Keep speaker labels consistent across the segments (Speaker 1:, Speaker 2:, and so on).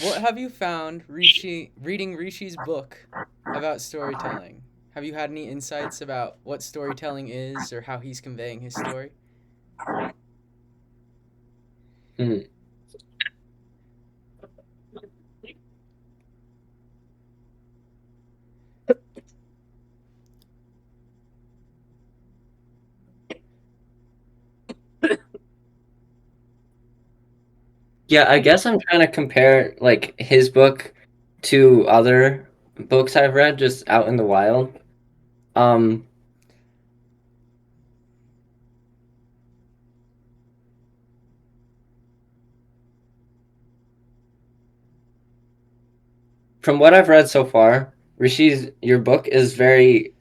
Speaker 1: what have you found reading Rishi's book about storytelling? Have you had any insights about what storytelling is or how he's conveying his story?
Speaker 2: Hmm. Yeah, I guess I'm trying to compare like his book to other books I've read just out in the wild. Um, from what I've read so far, Rishi's your book is very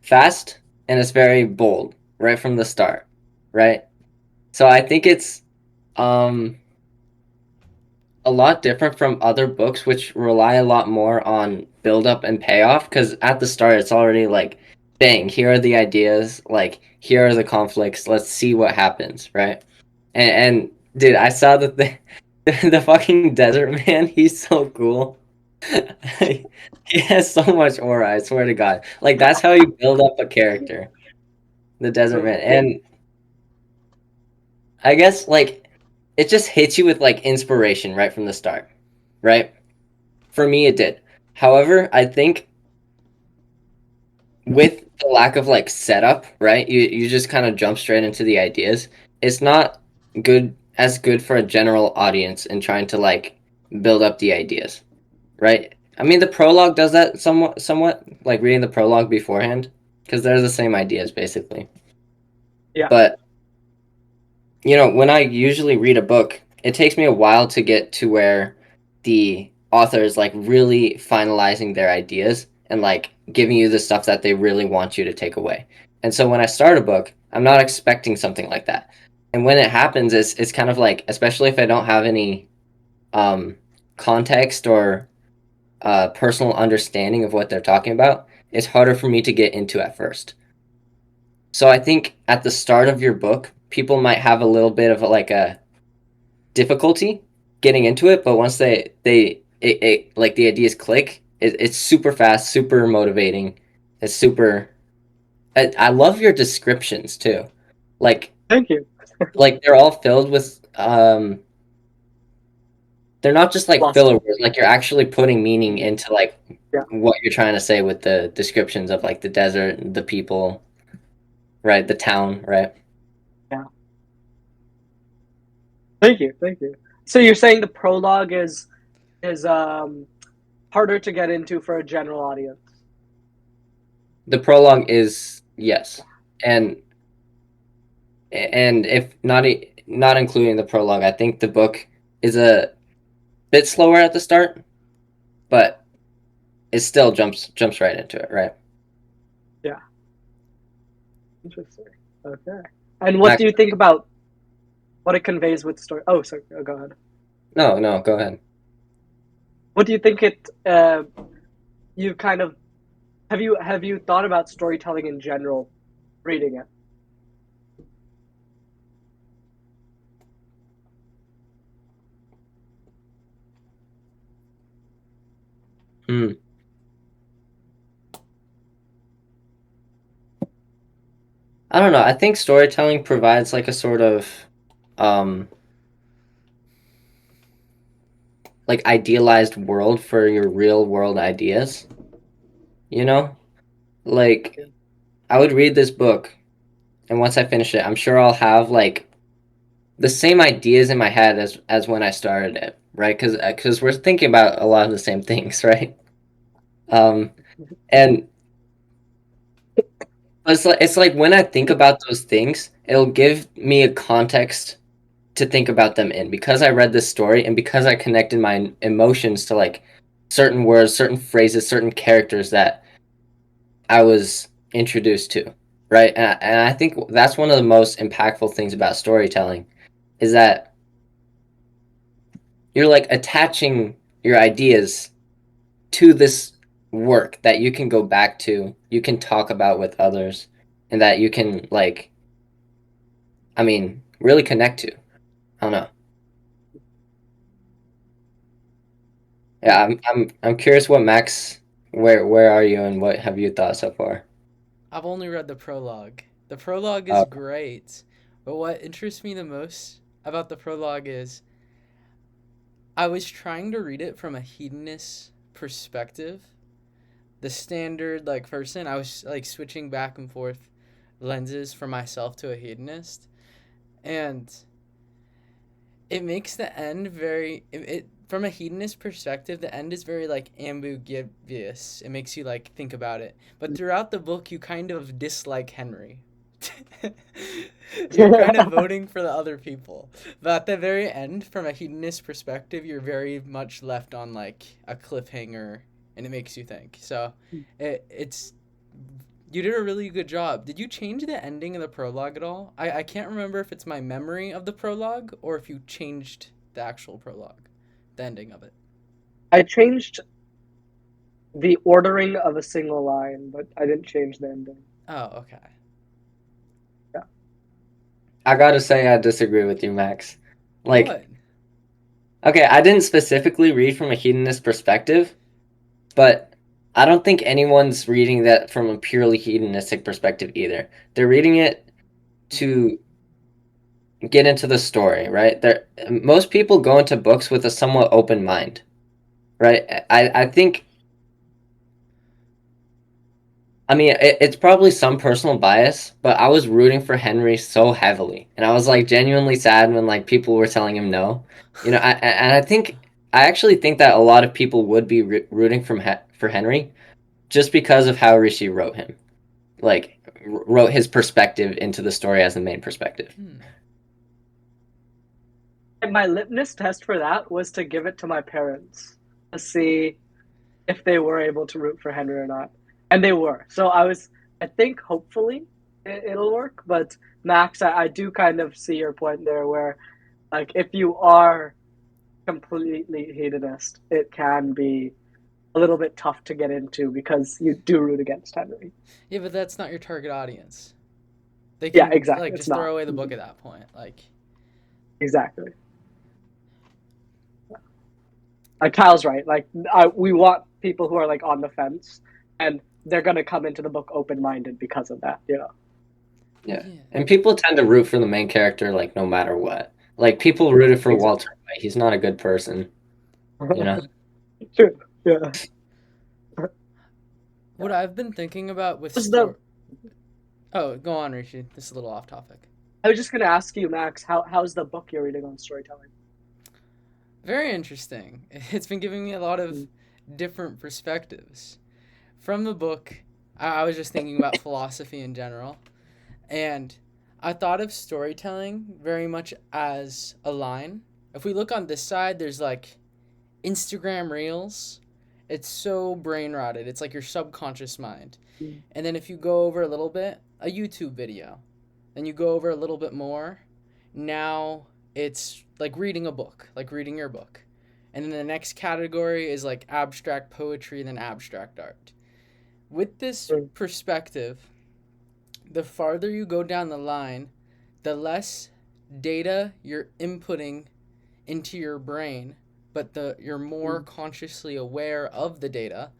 Speaker 2: fast and it's very bold right from the start, right? So I think it's um a lot different from other books which rely a lot more on build up and payoff because at the start it's already like bang, here are the ideas, like here are the conflicts, let's see what happens, right? And dude, I saw that the fucking desert man, he's so cool. He has so much aura, I swear to God. Like that's how you build up a character, the desert
Speaker 3: Wait,
Speaker 2: man. And I guess like it just hits you with like inspiration right from the start, right? For me, it did. However, I think with the lack of like setup, right? You just kind of jump straight into the ideas. It's not good for a general audience in trying to like build up the ideas, right? I mean, the prologue does that somewhat like reading the prologue beforehand because they're the same ideas basically.
Speaker 3: yeah.
Speaker 2: But when I usually read a book, it takes me a while to get to where the author is like really finalizing their ideas and like giving you the stuff that they really want you to take away. And so when I start a book, I'm not expecting something like that. And when it happens, it's kind of like, especially if I don't have any um, context or personal understanding of what they're talking about, it's harder for me to get into at first. So I think at the start of your book, people might have a little bit of like a difficulty getting into it, but once it like the ideas click, it's super fast, super motivating. It's super. I love your descriptions too, like
Speaker 3: Thank you.
Speaker 2: they're all filled with they're not just like filler
Speaker 3: Philosophy.
Speaker 2: words. Like you're actually putting meaning
Speaker 3: Mhm.
Speaker 2: into like
Speaker 3: Yeah.
Speaker 2: what you're trying to say with the descriptions of like the desert, the people, right, the town, right.
Speaker 3: Yeah. Thank you. Thank you. So you're saying the prologue is harder to get into for a general audience.
Speaker 2: The prologue is yes, and if not including the prologue, I think the book is a bit slower at the start, but it still jumps right into it, right?
Speaker 3: Yeah. Interesting. Okay. And what
Speaker 2: Max,
Speaker 3: do you think about what it conveys with the story? Oh, sorry. Oh, go ahead.
Speaker 2: no, go ahead.
Speaker 3: What do you think it? You kind of have you thought about storytelling in general, reading it?
Speaker 2: Hmm. I don't know. I think storytelling provides like a sort of um like idealized world for your real world ideas, you know? Like
Speaker 3: Yeah.
Speaker 2: I would read this book and once I finish it, I'm sure I'll have like the same ideas in my head as when I started it, right? Cuz we're thinking about a lot of the same things, right? Um and it's like when I think about those things, it'll give me a context to think about them in because I read this story and because I connected my emotions to like certain words, certain phrases, certain characters that I was introduced to, right? And I think that's one of the most impactful things about storytelling is that you're like attaching your ideas to this work that you can go back to, you can talk about with others, and that you can really connect to. I don't know. Yeah, I'm curious what Max, where are you and what have you thought so far?
Speaker 1: I've only read the prologue. The prologue is
Speaker 2: Uh,
Speaker 1: great, but what interests me the most about the prologue is I was trying to read it from a hedonist perspective. The standard like person, I was like switching back and forth lenses for myself to a hedonist, and it makes the end very it from a hedonist perspective. The end is very like ambiguous. It makes you like think about it, but throughout the book you kind of dislike Henry. You're kind of voting for the other people, but at the very end, from a hedonist perspective, you're very much left on like a cliffhanger, and it makes you think. So it's you did a really good job. Did you change the ending of the prologue at all? I can't remember if it's my memory of the prologue or if you changed the actual prologue, the ending of it.
Speaker 3: I changed the ordering of a single line, but I didn't change the ending.
Speaker 1: Oh, okay.
Speaker 3: Yeah.
Speaker 2: I gotta say I disagree with you, Max. Like,
Speaker 1: What?
Speaker 2: okay, I didn't specifically read from a hedonist perspective, but I don't think anyone's reading that from a purely hedonistic perspective either. They're reading it to get into the story, right? Most people go into books with a somewhat open mind, right? I think, I mean, it's probably some personal bias, but I was rooting for Henry so heavily, and I was like genuinely sad when like people were telling him no. And I think I actually think that a lot of people would be rooting for Henry just because of how Rishi wrote him, like wrote his perspective into the story as the main perspective.
Speaker 1: Hmm.
Speaker 3: And my litmus test for that was to give it to my parents to see if they were able to root for Henry or not, and they were. So I think, hopefully, it'll work. But Max, I do kind of see your point there, where like if you are completely hedonist, it can be a little bit tough to get into because you do root against Henry.
Speaker 1: Yeah, but that's not your target audience. They
Speaker 3: Yeah,
Speaker 1: can
Speaker 3: exactly.
Speaker 1: like
Speaker 3: It's
Speaker 1: just
Speaker 3: not.
Speaker 1: throw away the book
Speaker 3: Mhm.
Speaker 1: at that point. Like,
Speaker 3: Exactly. Like Kyle's right. Like we want people who are like on the fence, and they're gonna come into the book open minded because of that. You know.
Speaker 2: Yeah,
Speaker 1: yeah.
Speaker 2: and people tend to root for the main character like no matter what. Like people rooted for
Speaker 3: Exactly.
Speaker 2: Walter White. He's not a good person, you know.
Speaker 3: True. Yeah.
Speaker 1: What I've been thinking about with
Speaker 3: What's the?
Speaker 1: story. Oh, go on, Rishi. This is a little off topic.
Speaker 3: I was just gonna ask you, Max. How's the book you're reading on storytelling?
Speaker 1: Very interesting. It's been giving me a lot of
Speaker 3: Mm.
Speaker 1: different perspectives. From the book, I was just thinking about philosophy in general, and I thought of storytelling very much as a line. If we look on this side, there's like Instagram Reels. It's so brain rotted. It's like your subconscious mind.
Speaker 3: Mm.
Speaker 1: And then if you go over a little bit, a YouTube video. Then you go over a little bit more. Now it's like reading a book, like reading your book. And then the next category is like abstract poetry, then abstract art. With this
Speaker 3: Mm.
Speaker 1: perspective, the farther you go down the line, the less data you're inputting into your brain, but you're more
Speaker 3: Mm.
Speaker 1: consciously aware of the data,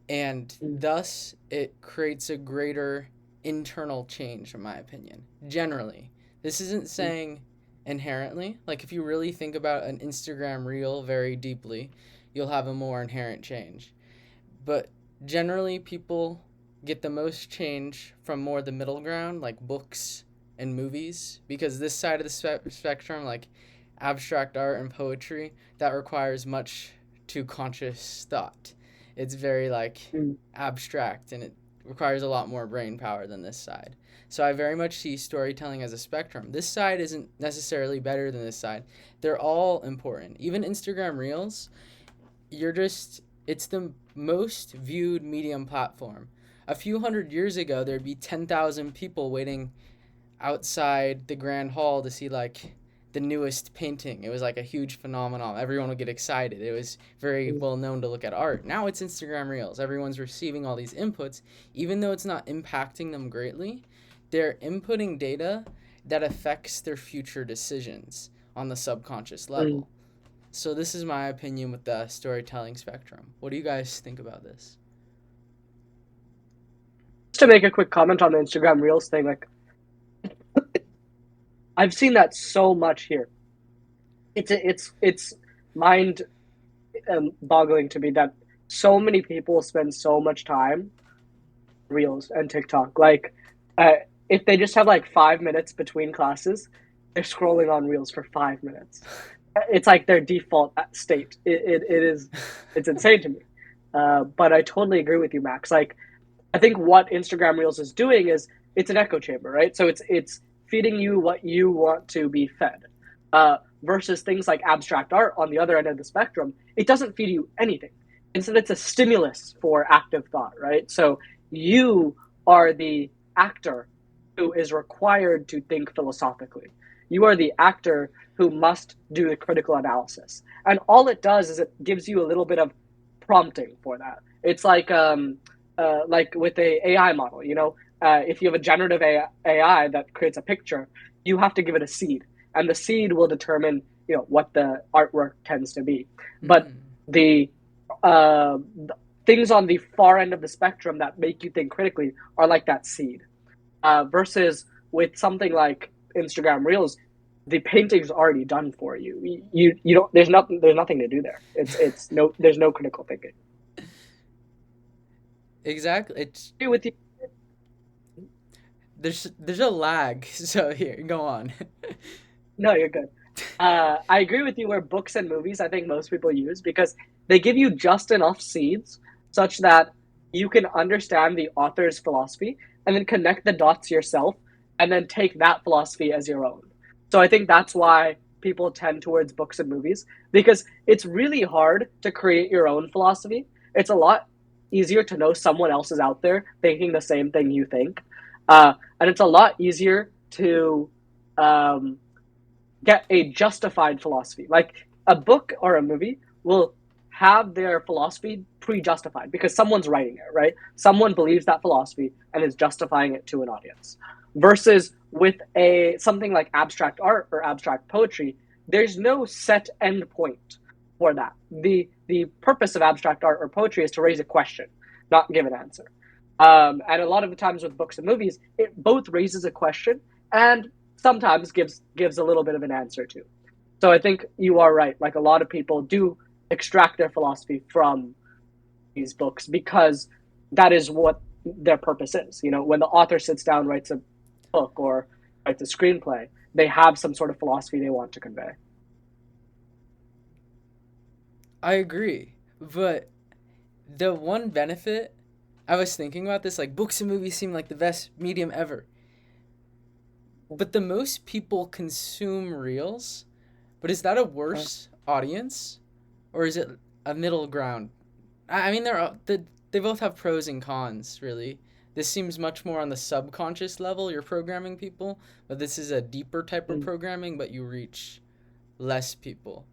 Speaker 1: and
Speaker 3: Mm.
Speaker 1: thus it creates a greater internal change, in my opinion. Generally, this isn't
Speaker 3: Mm.
Speaker 1: saying inherently. Like if you really think about an Instagram reel very deeply, you'll have a more inherent change. But generally, people get the most change from more the middle ground, like books and movies, because this side of the spectrum, like abstract art and poetry, that requires much too conscious thought. It's very like
Speaker 3: Mm.
Speaker 1: abstract and it requires a lot more brain power than this side. So I very much see storytelling as a spectrum. This side isn't necessarily better than this side. They're all important. Even Instagram Reels, it's the most viewed medium platform. A few hundred years ago, there'd be 10,000 people waiting outside the Grand Hall to see like the newest painting. It was like a huge phenomenon. Everyone would get excited. It was very
Speaker 3: Mm.
Speaker 1: well known to look at art. Now it's Instagram Reels. Everyone's receiving all these inputs, even though it's not impacting them greatly. They're inputting data that affects their future decisions on the subconscious
Speaker 3: Mm.
Speaker 1: level. So this is my opinion with the storytelling spectrum. What do you guys think about this?
Speaker 3: Just to make a quick comment on the Instagram Reels thing, like I've seen that so much here. It's mind boggling to me that so many people spend so much time Reels and TikTok. Like, if they just have like 5 minutes between classes, they're scrolling on Reels for 5 minutes. It's like their default state. It's insane to me. But I totally agree with you, Max. Like, I think what Instagram Reels is doing is it's an echo chamber, right? So it's feeding you what you want to be fed. Versus things like abstract art on the other end of the spectrum, it doesn't feed you anything. Instead, it's a stimulus for active thought, right? So you are the actor who is required to think philosophically. You are the actor who must do the critical analysis. And all it does is it gives you a little bit of prompting for that. It's like with a AI model, if you have a generative AI that creates a picture, you have to give it a seed, and the seed will determine, what the artwork tends to be. But the things on the far end of the spectrum that make you think critically are like that seed. Versus with something like Instagram Reels, the painting's already done for you. You don't. There's nothing to do there. There's no critical thinking.
Speaker 1: Exactly. It's
Speaker 3: I agree with you.
Speaker 1: there's a lag. So here, go on.
Speaker 3: No, you're good. I agree with you where books and movies I think most people use because they give you just enough seeds such that you can understand the author's philosophy and then connect the dots yourself and then take that philosophy as your own. So I think that's why people tend towards books and movies because it's really hard to create your own philosophy. It's a lot easier to know someone else is out there thinking the same thing you think. And it's a lot easier to um, get a justified philosophy. Like a book or a movie will have their philosophy pre-justified because someone's writing it, right? Someone believes that philosophy and is justifying it to an audience. Versus with a something like abstract art or abstract poetry, there's no set end point for that. The purpose of abstract art or poetry is to raise a question, not give an answer. And a lot of the times with books and movies, it both raises a question and sometimes gives a little bit of an answer too. So I think you are right. Like a lot of people do extract their philosophy from these books because that is what their purpose is. When the author sits down, writes a book or writes a screenplay, they have some sort of philosophy they want to convey.
Speaker 1: I agree, but the one benefit I was thinking about this, like books and movies seem like the best medium ever. But the most people consume reels. But is that a worse audience, or is it a middle ground? I mean, they both have pros and cons, really. This seems much more on the subconscious level. You're programming people, but this is a deeper type of programming, but you reach less people.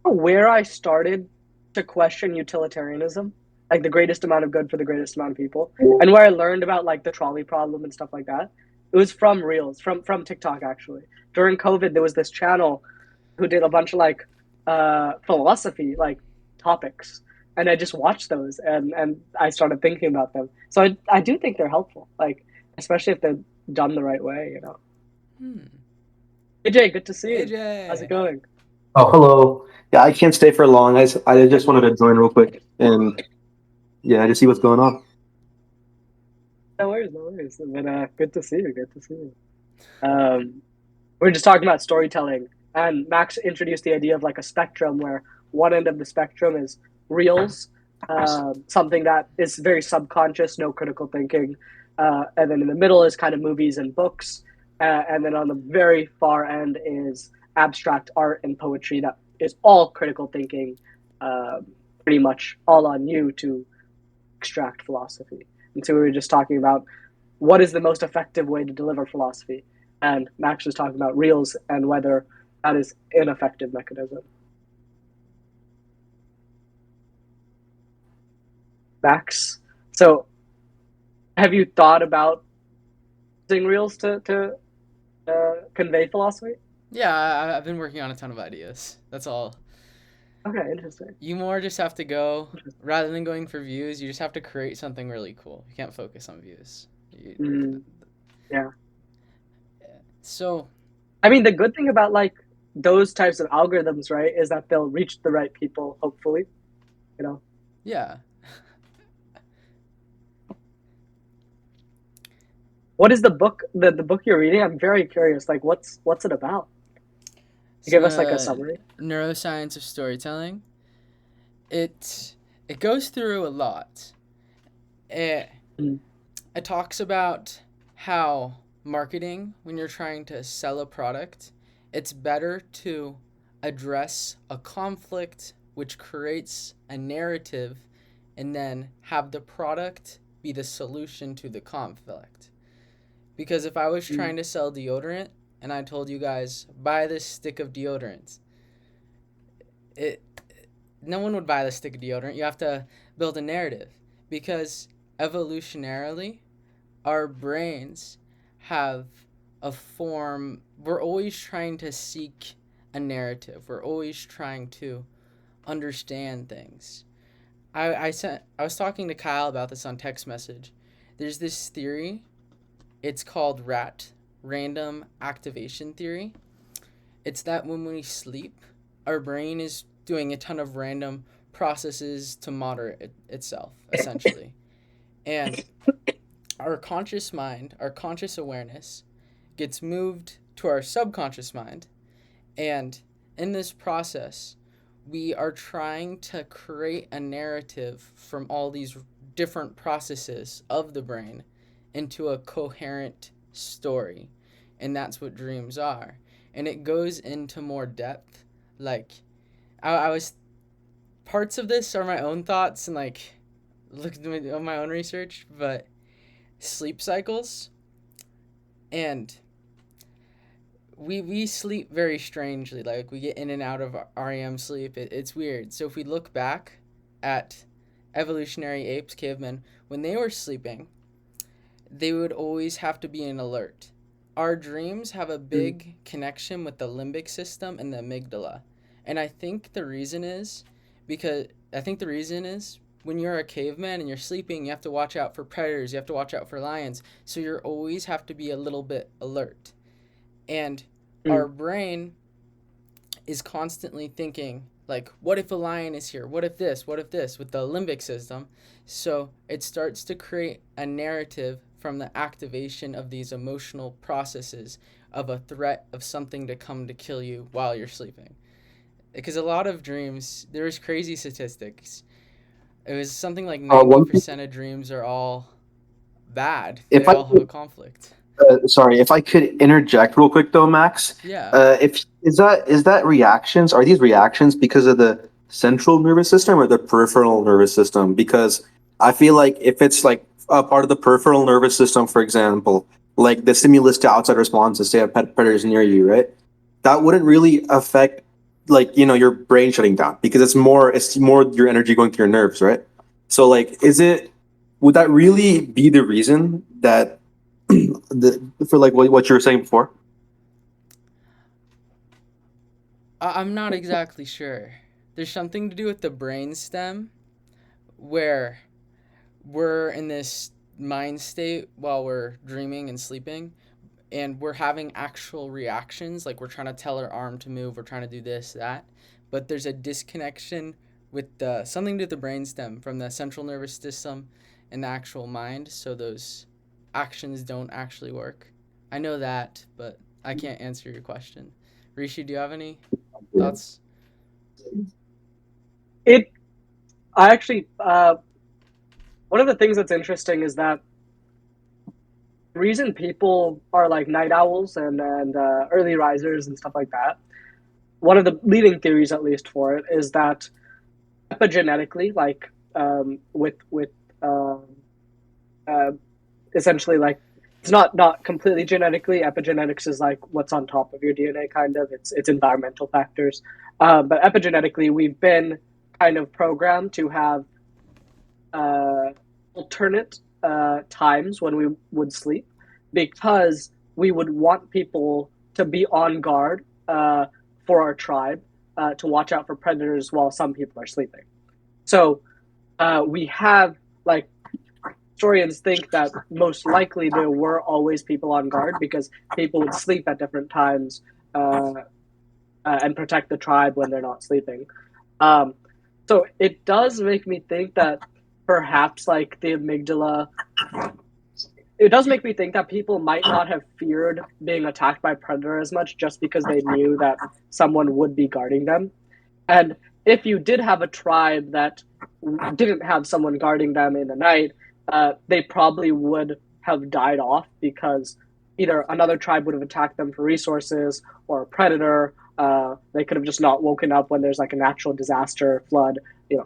Speaker 3: Where I started to question utilitarianism, like the greatest amount of good for the greatest amount of people, and where I learned about like the trolley problem and stuff like that, it was from Reels, from TikTok actually. During COVID, there was this channel who did a bunch of like philosophy like topics, and I just watched those and I started thinking about them. So I do think they're helpful, like especially if they're done the right way. AJ, good to see you. How's it
Speaker 1: AJ.
Speaker 3: going?
Speaker 4: Oh, hello. Yeah, I can't stay for long. I just wanted to join real quick and yeah, to see what's going on.
Speaker 3: No worries, no worries. But good to see you. Good to see you. We're just talking about storytelling, and Max introduced the idea of like a spectrum where one end of the spectrum is reels, something that is very subconscious, no critical thinking, and then in the middle is kind of movies and books, and then on the very far end is abstract art and poetry that is all critical thinking, pretty much all on you to extract philosophy. And so we were just talking about what is the most effective way to deliver philosophy. And Max was talking about reels and whether that is an effective mechanism. Max, so have you thought about using reels to convey philosophy?
Speaker 1: Yeah, I've been working on a ton of ideas. That's all.
Speaker 3: Okay, interesting.
Speaker 1: You more just have to go, rather than going for views, you just have to create something really cool. You can't focus on views.
Speaker 3: Mm, yeah.
Speaker 1: So,
Speaker 3: I mean, the good thing about like those types of algorithms, right, is that they'll reach the right people, hopefully. You know.
Speaker 1: yeah.
Speaker 3: What is the book? The book you're reading? I'm very curious. Like, what's it about? Give us like a summary.
Speaker 1: Neuroscience of storytelling. It it goes through a lot. It
Speaker 3: Mm.
Speaker 1: it talks about how marketing, when you're trying to sell a product, it's better to address a conflict which creates a narrative and then have the product be the solution to the conflict. Because if I was
Speaker 3: Mm.
Speaker 1: trying to sell deodorant and I told you guys, buy this stick of deodorant, it no one would buy the stick of deodorant. You have to build a narrative because evolutionarily, our brains have a form. We're always trying to seek a narrative. We're always trying to understand things. I was talking to Kyle about this on text message. There's this theory. It's called RAT, random activation theory. It's that when we sleep, our brain is doing a ton of random processes to moderate itself, essentially. And our conscious mind, our conscious awareness, gets moved to our subconscious mind. And in this process, we are trying to create a narrative from all these different processes of the brain into a coherent story. And that's what dreams are. And it goes into more depth. Like, I was, parts of this are my own thoughts and like, look at my own research, but sleep cycles and we sleep very strangely. Like we get in and out of REM sleep. It's weird. So if we look back at evolutionary apes, cavemen, when they were sleeping, they would always have to be in alert. Our dreams have a
Speaker 3: Mm.
Speaker 1: big connection with the limbic system and the amygdala. And I think the reason is when you're a caveman and you're sleeping, you have to watch out for predators, you have to watch out for lions. So you always have to be a little bit alert. And our
Speaker 3: Mm.
Speaker 1: brain is constantly thinking like, what if a lion is here, what if this, what if this, with the limbic system. So it starts to create a narrative from the activation of these emotional processes of a threat of something to come to kill you while you're sleeping. Because a lot of dreams, there's crazy statistics. It was something like
Speaker 4: One thing,
Speaker 1: 90% of dreams are all bad, they
Speaker 4: if I
Speaker 1: all have a conflict.
Speaker 4: sorry, if I could interject real quick though, Max,
Speaker 1: Yeah.
Speaker 4: if is that reactions? Are these reactions because of the central nervous system or the peripheral nervous system? Because I feel like if it's like a part of the peripheral nervous system, for example, like the stimulus to outside responses, say a predator's near you, right? That wouldn't really affect like your brain shutting down because it's more your energy going through your nerves, right? So like, would that really be the reason that for like what you were saying before?
Speaker 1: I'm not exactly sure. There's something to do with the brain stem where we're in this mind state while we're dreaming and sleeping, and we're having actual reactions. Like we're trying to tell our arm to move, we're trying to do this, that. But there's a disconnection with something to do with the brain stem from the central nervous system and the actual mind. So those actions don't actually work. I know that, but I can't answer your question. Rishi, do you have any thoughts?
Speaker 3: It. I actually. One of the things that's interesting is that the reason people are like night owls and early risers and stuff like that. One of the leading theories, at least for it, is that epigenetically, like with um, uh, essentially like it's not completely genetically. Epigenetics is like what's on top of your DNA, kind of. It's environmental factors, but epigenetically, we've been kind of programmed to have uh, alternate times when we would sleep because we would want people to be on guard for our tribe to watch out for predators while some people are sleeping. So we have, like, historians think that most likely there were always people on guard because people would sleep at different times and protect the tribe when they're not sleeping. So it does make me think that perhaps, like, the amygdala, it does make me think that people might not have feared being attacked by a predator as much just because they knew that someone would be guarding them. And if you did have a tribe that didn't have someone guarding them in the night, they probably would have died off because either another tribe would have attacked them for resources or a predator. They could have just not woken up when there's like a natural disaster, flood,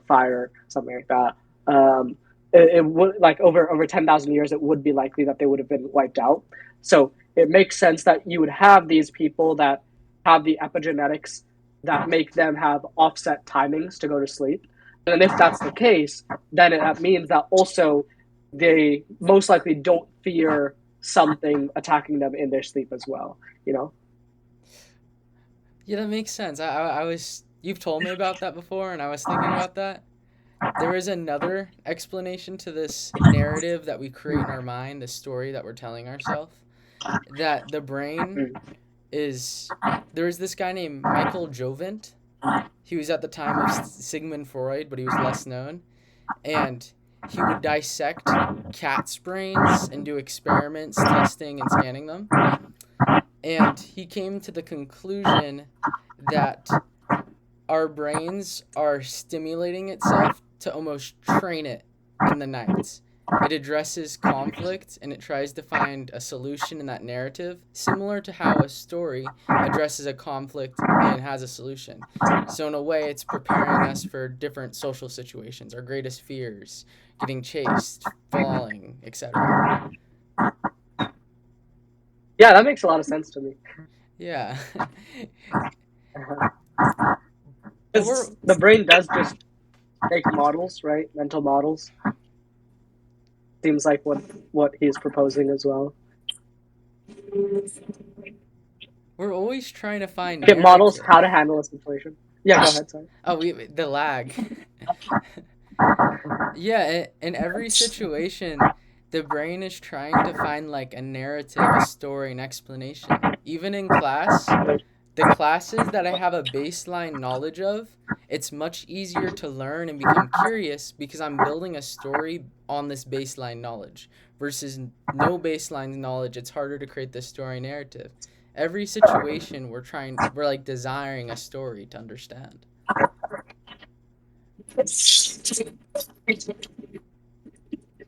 Speaker 3: fire, something like that. It would, like, over 10,000 years, it would be likely that they would have been wiped out. So it makes sense that you would have these people that have the epigenetics that make them have offset timings to go to sleep. And if that's the case, then that means that also they most likely don't fear something attacking them in their sleep as well,
Speaker 1: Yeah, that makes sense. I was, you've told me about that before, and I was thinking about that. There is another explanation to this narrative that we create in our mind, the story that we're telling ourselves, that the brain is, there was this guy named Michael Jovint. He was at the time of Sigmund Freud, but he was less known. And he would dissect cats' brains and do experiments, testing and scanning them. And he came to the conclusion that our brains are stimulating itself to almost train it in the night. It addresses conflict and it tries to find a solution in that narrative, similar to how a story addresses a conflict and has a solution. So in a way, it's preparing us for different social situations, our greatest fears, getting chased, falling, etc.
Speaker 3: Yeah, that makes a lot of sense to me.
Speaker 1: Yeah.
Speaker 3: The brain does just make models, right? Mental models. Seems like what he's proposing as well.
Speaker 1: We're always trying to find
Speaker 3: It models
Speaker 1: narrative.
Speaker 3: how to handle a situation. Yeah, go ahead, sorry.
Speaker 1: Oh, the lag. Yeah, in every situation, the brain is trying to find like a narrative, a story, an explanation. Even in class, the classes that I have a baseline knowledge of, it's much easier to learn and become curious because I'm building a story on this baseline knowledge. Versus no baseline knowledge, it's harder to create this story narrative. Every situation we're like desiring a story to understand.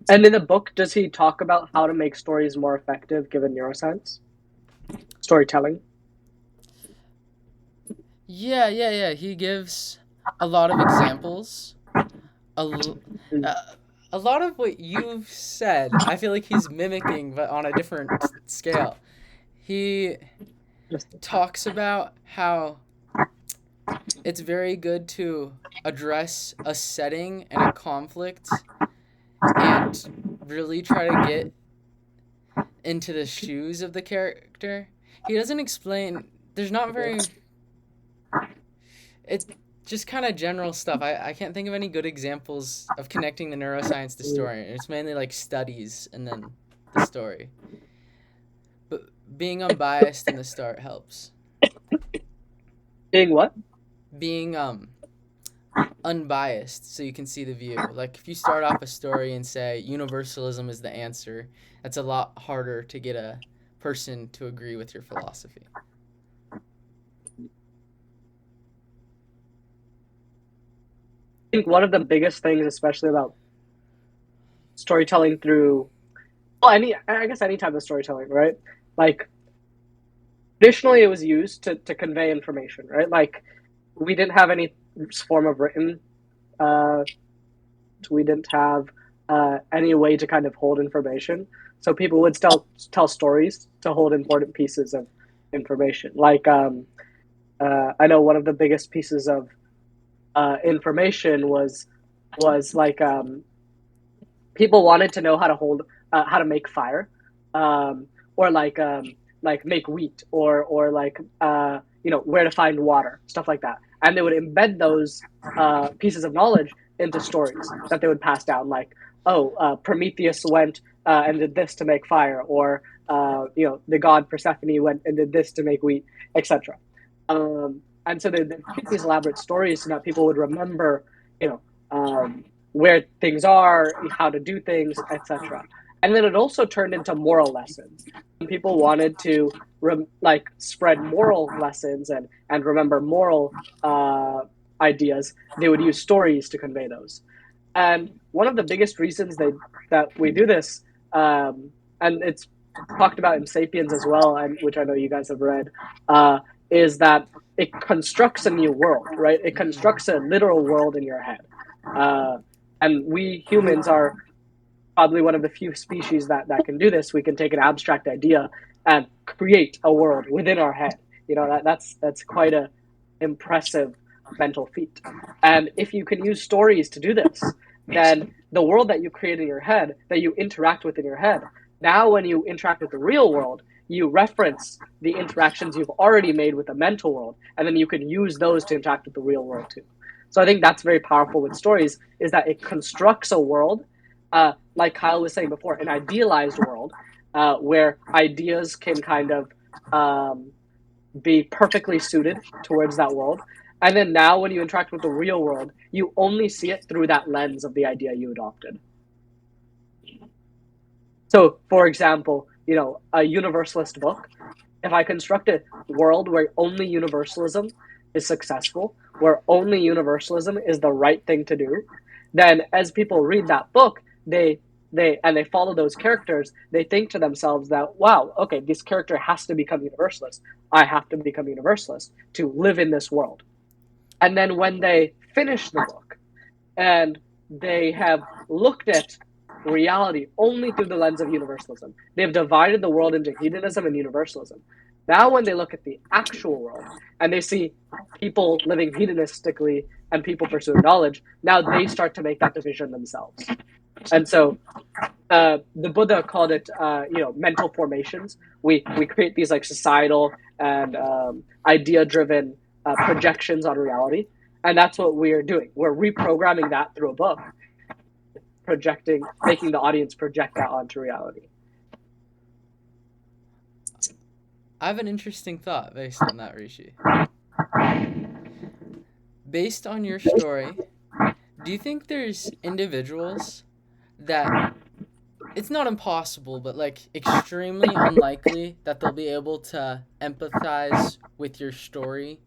Speaker 3: And in the book, does he talk about how to make stories more effective given neuroscience? Storytelling?
Speaker 1: Yeah. He gives a lot of examples. A lot of what you've said, I feel like he's mimicking, but on a different scale. He talks about how it's very good to address a setting and a conflict and really try to get into the shoes of the character. He doesn't explain, there's not very, it's just kind of general stuff. I can't think of any good examples of connecting the neuroscience to story. It's mainly like studies and then the story. But being unbiased in the start helps.
Speaker 3: Being what?
Speaker 1: Being unbiased, so you can see the view. Like if you start off a story and say universalism is the answer, that's a lot harder to get a person to agree with your philosophy.
Speaker 3: I think one of the biggest things, especially about storytelling through, well, I guess any type of storytelling, right? Like, traditionally it was used to convey information, right? Like, we didn't have any form of written, we didn't have any way to kind of hold information. So people would still tell stories to hold important pieces of information. Like, I know one of the biggest pieces of information was like, people wanted to know how to hold, how to make fire, or like make wheat, or like where to find water, stuff like that. And they would embed those pieces of knowledge into stories that they would pass down, like, Prometheus went and did this to make fire, or the god Persephone went and did this to make wheat, etc. And so they'd create these elaborate stories so that people would remember, where things are, how to do things, etc. And then it also turned into moral lessons. People wanted to spread moral lessons and remember moral ideas. They would use stories to convey those. And one of the biggest reasons that we do this, and it's talked about in *Sapiens* as well, and which I know you guys have read, is that it constructs a new world, right? It constructs a literal world in your head. And we humans are probably one of the few species that can do this. We can take an abstract idea and create a world within our head. That's quite a impressive mental feat. And if you can use stories to do this, then the world that you create in your head, that you interact with in your head, now when you interact with the real world, you reference the interactions you've already made with the mental world, and then you can use those to interact with the real world too. So I think that's very powerful with stories, is that it constructs a world, like Kyle was saying before, an idealized world, where ideas can kind of be perfectly suited towards that world. And then now when you interact with the real world, you only see it through that lens of the idea you adopted. So, for example, a universalist book, if I construct a world where only universalism is successful, where only universalism is the right thing to do, then as people read that book, they follow those characters, they think to themselves that, wow, okay, this character has to become universalist. I have to become universalist to live in this world. And then when they finish the book and they have looked at reality only through the lens of universalism, they've divided the world into hedonism and universalism. Now when they look at the actual world and they see people living hedonistically and people pursuing knowledge, now they start to make that division themselves. And so the Buddha called it, mental formations. We create these like societal and idea-driven projections on reality, and that's what we're doing. We're reprogramming that through a book, making the audience project that onto reality.
Speaker 1: I have an interesting thought based on that, Rishi. Based on your story, do you think there's individuals that it's not impossible, but like extremely unlikely that they'll be able to empathize with your story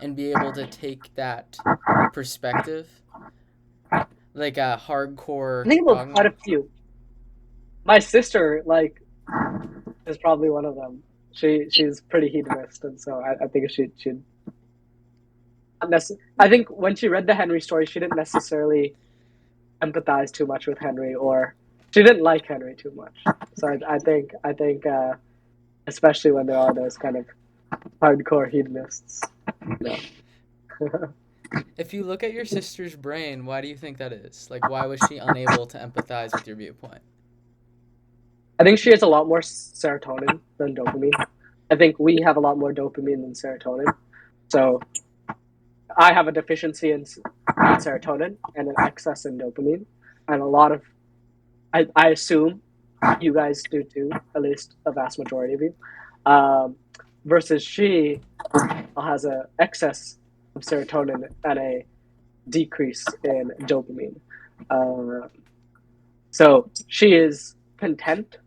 Speaker 1: and be able to take that perspective? Like a hardcore.
Speaker 3: I think there's quite a few. My sister, is probably one of them. She's pretty hedonist, and so I think she'd. I think when she read the Henry story, she didn't necessarily empathize too much with Henry, or she didn't like Henry too much. So I think, especially when there are those kind of hardcore hedonists.
Speaker 1: If you look at your sister's brain, why do you think that is? Like, why was she unable to empathize with your viewpoint?
Speaker 3: I think she has a lot more serotonin than dopamine. I think we have a lot more dopamine than serotonin. So I have a deficiency in serotonin and an excess in dopamine. And a lot of, I assume you guys do too, at least a vast majority of you. Versus she has an excess of serotonin and a decrease in dopamine. So she is content,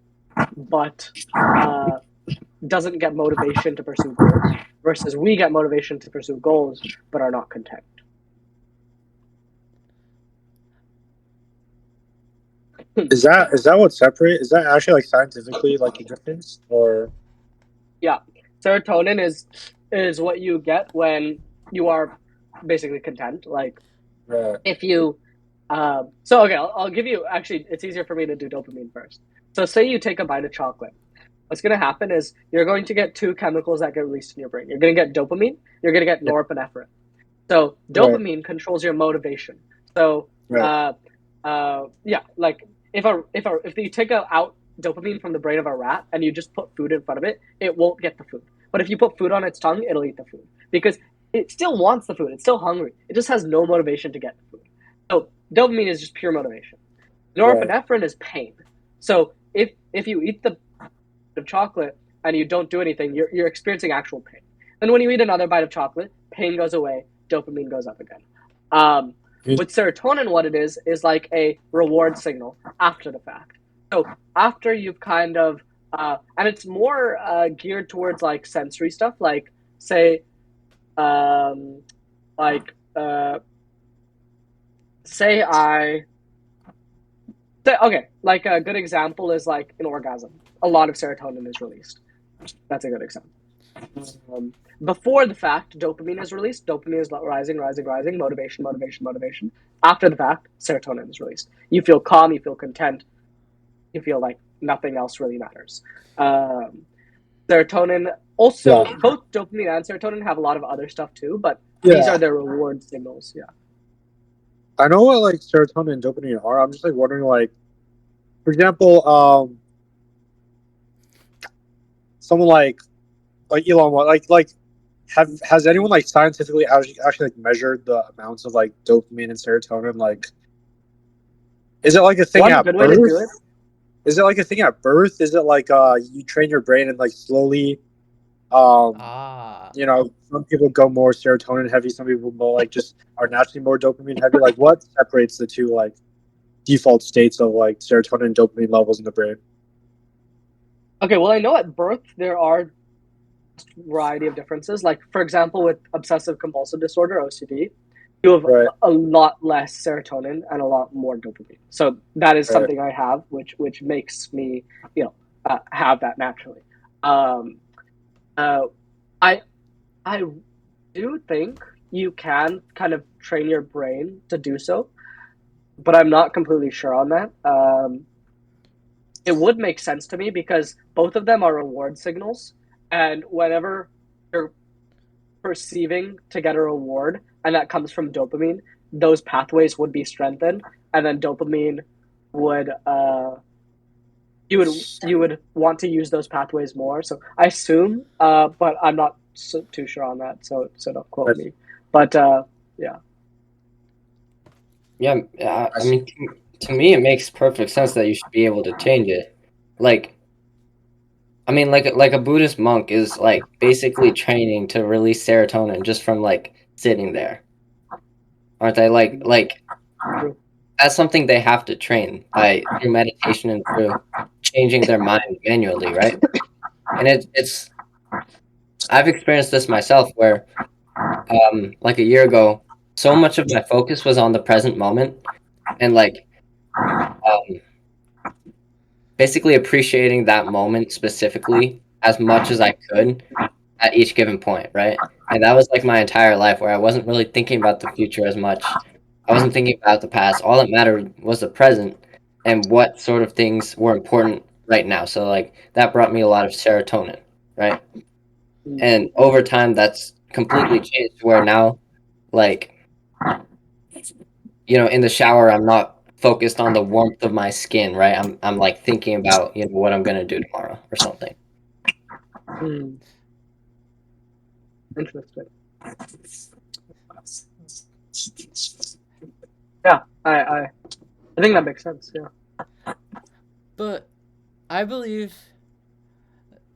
Speaker 3: but doesn't get motivation to pursue goals, versus we get motivation to pursue goals but are not content.
Speaker 5: Is that what separate? Is that actually like scientifically like a difference, or?
Speaker 3: Yeah, serotonin is what you get when you are basically content. Like, if you, so okay, I'll give you. Actually, it's easier for me to do dopamine first. So say you take a bite of chocolate. What's going to happen is you're going to get two chemicals that get released in your brain. You're going to get dopamine. You're going to get norepinephrine. So dopamine controls your motivation. So like if you take out dopamine from the brain of a rat and you just put food in front of it, it won't get the food. But if you put food on its tongue, it'll eat the food because it still wants the food. It's still hungry. It just has no motivation to get the food. So dopamine is just pure motivation.
Speaker 5: Right.
Speaker 3: Norepinephrine is pain. So if you eat the chocolate and you don't do anything, you're experiencing actual pain. And when you eat another bite of chocolate, pain goes away, dopamine goes up again. With serotonin, what it is like a reward signal after the fact. So after you've kind of, and it's more geared towards like sensory stuff, like say, like say I say okay, like a good example is like an orgasm. A lot of serotonin is released. That's a good example. Before the fact, dopamine is released. Dopamine is rising, rising, rising. Motivation, motivation, motivation. After the fact, serotonin is released. You feel calm. You feel content. You feel like nothing else really matters. Serotonin also,
Speaker 5: Yeah.
Speaker 3: both dopamine and serotonin have a lot of other stuff too, but
Speaker 5: Yeah.
Speaker 3: these are their reward signals. Yeah.
Speaker 5: I know what like serotonin and dopamine are. I'm just like wondering, like, for example, someone like Elon Musk, like has anyone like scientifically actually like measured the amounts of like dopamine and serotonin? Like, is it like a thing
Speaker 3: One
Speaker 5: at
Speaker 3: good way to do it.
Speaker 5: birth? Is it like a thing at birth? Is it like you train your brain and like slowly, you know, some people go more serotonin heavy, some people more like just are naturally more dopamine heavy. Like, what separates the two like default states of like serotonin and dopamine levels in the brain?
Speaker 3: Okay, well, I know at birth there are a variety of differences. Like, for example, with obsessive compulsive disorder, OCD, you have
Speaker 5: Right.
Speaker 3: a lot less serotonin and a lot more dopamine. So that is
Speaker 5: Right.
Speaker 3: something I have, which makes me, have that naturally. I do think you can kind of train your brain to do so, but I'm not completely sure on that. It would make sense to me because both of them are reward signals, and whenever you're perceiving to get a reward, and that comes from dopamine, those pathways would be strengthened, and then dopamine would you would want to use those pathways more. So I assume, but I'm not too sure on that. So don't quote me. But yeah.
Speaker 2: Yeah, I mean, to me, it makes perfect sense that you should be able to change it. Like, I mean, like a Buddhist monk is like basically training to release serotonin just from like sitting there, aren't they? Like that's something they have to train by through meditation and through changing their mind manually, right? And it's I've experienced this myself where like a year ago, so much of my focus was on the present moment and like basically appreciating that moment specifically as much as I could at each given point, right? And that was like my entire life where I wasn't really thinking about the future as much. I wasn't thinking about the past. All that mattered was the present and what sort of things were important right now. So like that brought me a lot of serotonin, right? And over time that's completely changed to where now like in the shower I'm not focused on the warmth of my skin, right? I'm like thinking about, what I'm gonna do tomorrow or something.
Speaker 3: Interesting. Yeah, I think that makes sense. Yeah.
Speaker 1: But I believe,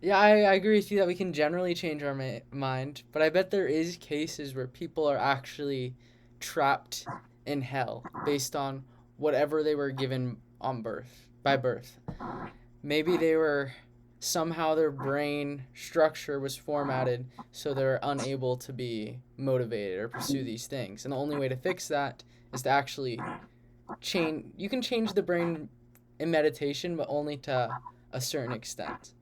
Speaker 1: yeah, I agree with you that we can generally change our mind, but I bet there is cases where people are actually trapped in hell based on whatever they were given by birth. Maybe they were somehow their brain structure was formatted so they're unable to be motivated or pursue these things. And the only way to fix that is to actually change. You can change the brain in meditation, but only to a certain extent.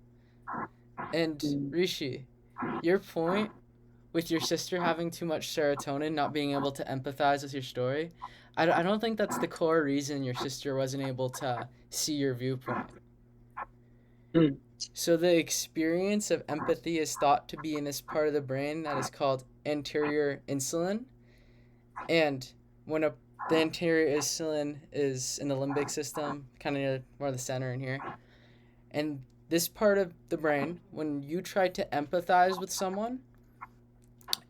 Speaker 1: And Rishi, your point with your sister having too much serotonin, not being able to empathize with your story, I don't think that's the core reason your sister wasn't able to see your viewpoint. So the experience of empathy is thought to be in this part of the brain that is called anterior insulin. And when the anterior insulin is in the limbic system, kind of near more the center in here, and this part of the brain, when you try to empathize with someone,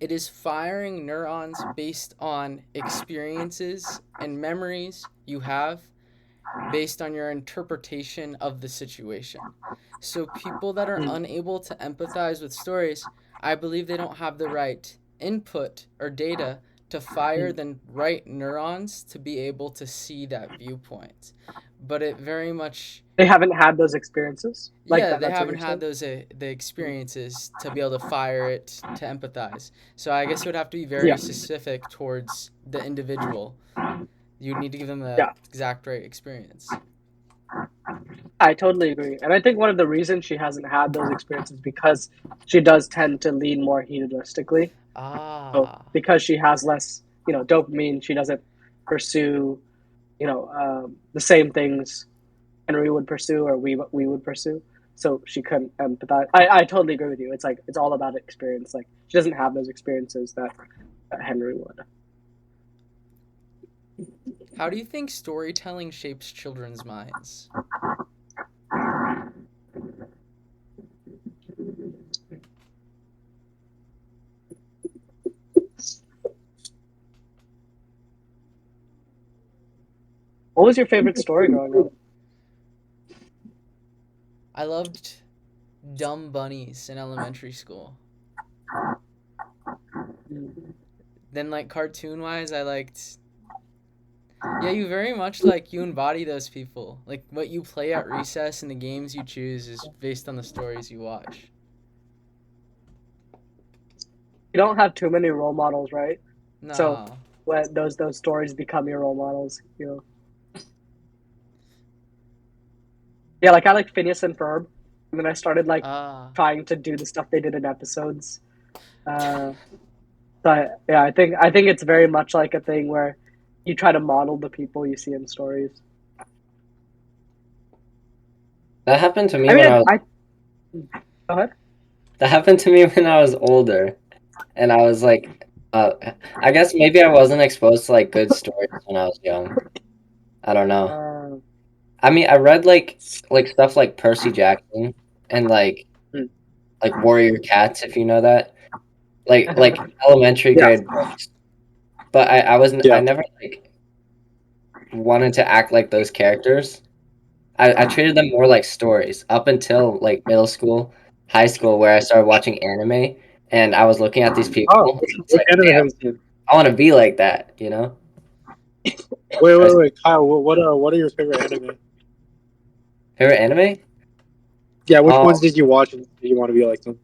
Speaker 1: it is firing neurons based on experiences and memories you have based on your interpretation of the situation. So people that are unable to empathize with stories, I believe they don't have the right input or data to fire the right neurons to be able to see that viewpoint. But it very much,
Speaker 3: They haven't had those experiences. Like
Speaker 1: yeah,
Speaker 3: that.
Speaker 1: they
Speaker 3: That's what
Speaker 1: haven't
Speaker 3: you're
Speaker 1: had
Speaker 3: saying?
Speaker 1: the experiences to be able to fire it to empathize. So I guess it would have to be very
Speaker 3: Yeah.
Speaker 1: specific towards the individual. You would need to give them the
Speaker 3: Yeah.
Speaker 1: exact right experience.
Speaker 3: I totally agree. And I think one of the reasons she hasn't had those experiences because she does tend to lean more hedonistically. So
Speaker 1: Ah.
Speaker 3: because she has less, dopamine, she doesn't pursue, the same things Henry would pursue or we would pursue. So she couldn't empathize. I totally agree with you. It's like it's all about experience. Like she doesn't have those experiences that Henry would.
Speaker 1: How do you think storytelling shapes children's minds?
Speaker 3: What was your favorite story growing up?
Speaker 1: I loved Dumb Bunnies in elementary school. Then, like, cartoon wise, I liked. Yeah, you very much you embody those people. Like, what you play at recess and the games you choose is based on the stories you watch.
Speaker 3: You don't have too many role models, right? So
Speaker 1: No.
Speaker 3: when those stories become your role models. Yeah, like I like Phineas and Ferb, and then I started like
Speaker 1: Ah.
Speaker 3: trying to do the stuff they did in episodes. But yeah, I think it's very much like a thing where you try to model the people you see in stories.
Speaker 2: That happened to me
Speaker 3: I
Speaker 2: when
Speaker 3: mean,
Speaker 2: I was
Speaker 3: go ahead.
Speaker 2: that happened to me when I was older, and I was like, I guess maybe I wasn't exposed to like good stories when I was young. I don't know.
Speaker 3: Uh,
Speaker 2: I mean, I read like stuff like Percy Jackson and
Speaker 3: Hmm.
Speaker 2: like Warrior Cats, if you know that, like elementary
Speaker 5: Yeah.
Speaker 2: grade books. But I
Speaker 5: Yeah.
Speaker 2: never like wanted to act like those characters. I treated them more like stories up until like middle school, high school, where I started watching anime, and I was looking at these
Speaker 5: Oh,
Speaker 2: people. It's
Speaker 5: which
Speaker 2: like,
Speaker 5: anime have
Speaker 2: damn,
Speaker 5: you seen?
Speaker 2: I want to be like that, you know?
Speaker 5: Wait, Kyle. What are your favorite anime?
Speaker 2: Favorite anime?
Speaker 5: Yeah, which
Speaker 2: Um,
Speaker 5: ones did you watch and did you want to be like them?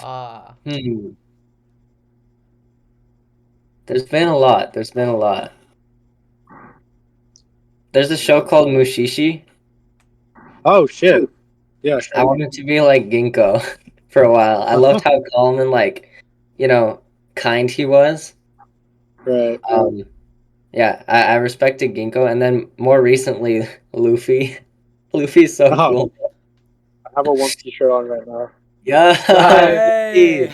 Speaker 1: Ah.
Speaker 2: hmm. There's been a lot. There's been a lot. There's a show called Mushishi.
Speaker 5: Oh shit. Yeah,
Speaker 2: I
Speaker 5: sure.
Speaker 2: wanted to be like Ginkgo for a while. I loved how calm and you know, kind he was.
Speaker 5: Right.
Speaker 2: Yeah, I respected Ginkgo, and then more recently, Luffy. Luffy's so
Speaker 5: Oh,
Speaker 2: cool.
Speaker 5: I have a One Piece shirt on right now.
Speaker 2: Yeah,
Speaker 1: Hey.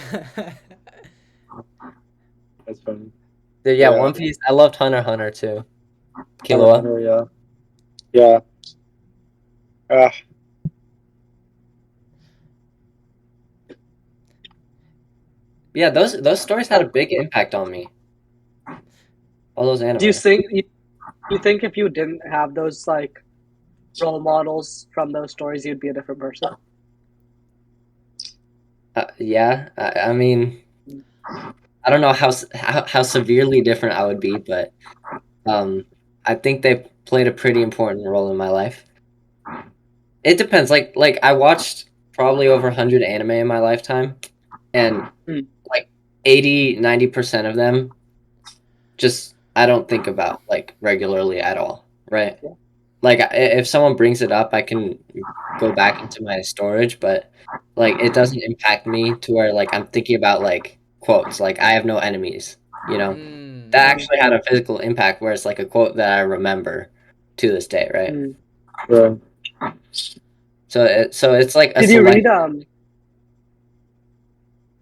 Speaker 5: That's funny.
Speaker 2: dude, yeah,
Speaker 5: Yeah.
Speaker 2: One Piece. I loved Hunter x Hunter too.
Speaker 5: Hunter x
Speaker 2: Killua.
Speaker 5: Hunter, yeah. Yeah. Uh,
Speaker 2: Yeah, those stories had a big impact on me. All those
Speaker 3: do you
Speaker 2: anime.
Speaker 3: think you think if you didn't have those like role models from those stories, you'd be a different person?
Speaker 2: Yeah, I mean, I don't know how severely different I would be, but I think they played a pretty important role in my life. It depends. Like I watched probably over 100 anime in my lifetime, and
Speaker 3: Hmm.
Speaker 2: like 80-90% of them just I don't think about like regularly at all, right?
Speaker 3: Yeah.
Speaker 2: Like if someone brings it up, I can go back into my storage, but like it doesn't impact me to where like I'm thinking about like quotes like I have no enemies, you know?
Speaker 1: Mm.
Speaker 2: That actually had a physical impact where it's like a quote that I remember to this day, right?
Speaker 3: Hmm.
Speaker 5: yeah.
Speaker 2: So it's like a
Speaker 3: Did you
Speaker 2: select
Speaker 3: read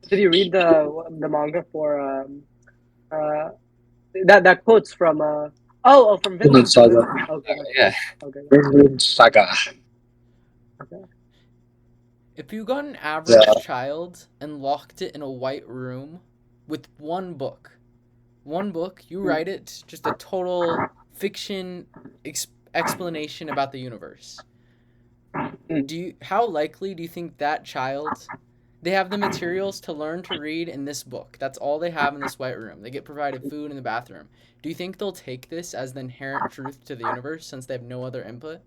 Speaker 3: Did you read the manga for uh that quotes from from
Speaker 5: Vinland
Speaker 3: Vinland
Speaker 5: Saga.
Speaker 3: Okay,
Speaker 2: yeah.
Speaker 3: okay.
Speaker 5: Vinland Saga.
Speaker 3: Okay.
Speaker 1: If you got an average child and locked it in a white room with one book, you write it, just a total fiction explanation about the universe. How likely do you think that child, they have the materials to learn to read in this book? That's all they have in this white room. They get provided food in the bathroom. Do you think they'll take this as the inherent truth to the universe since they have no other input?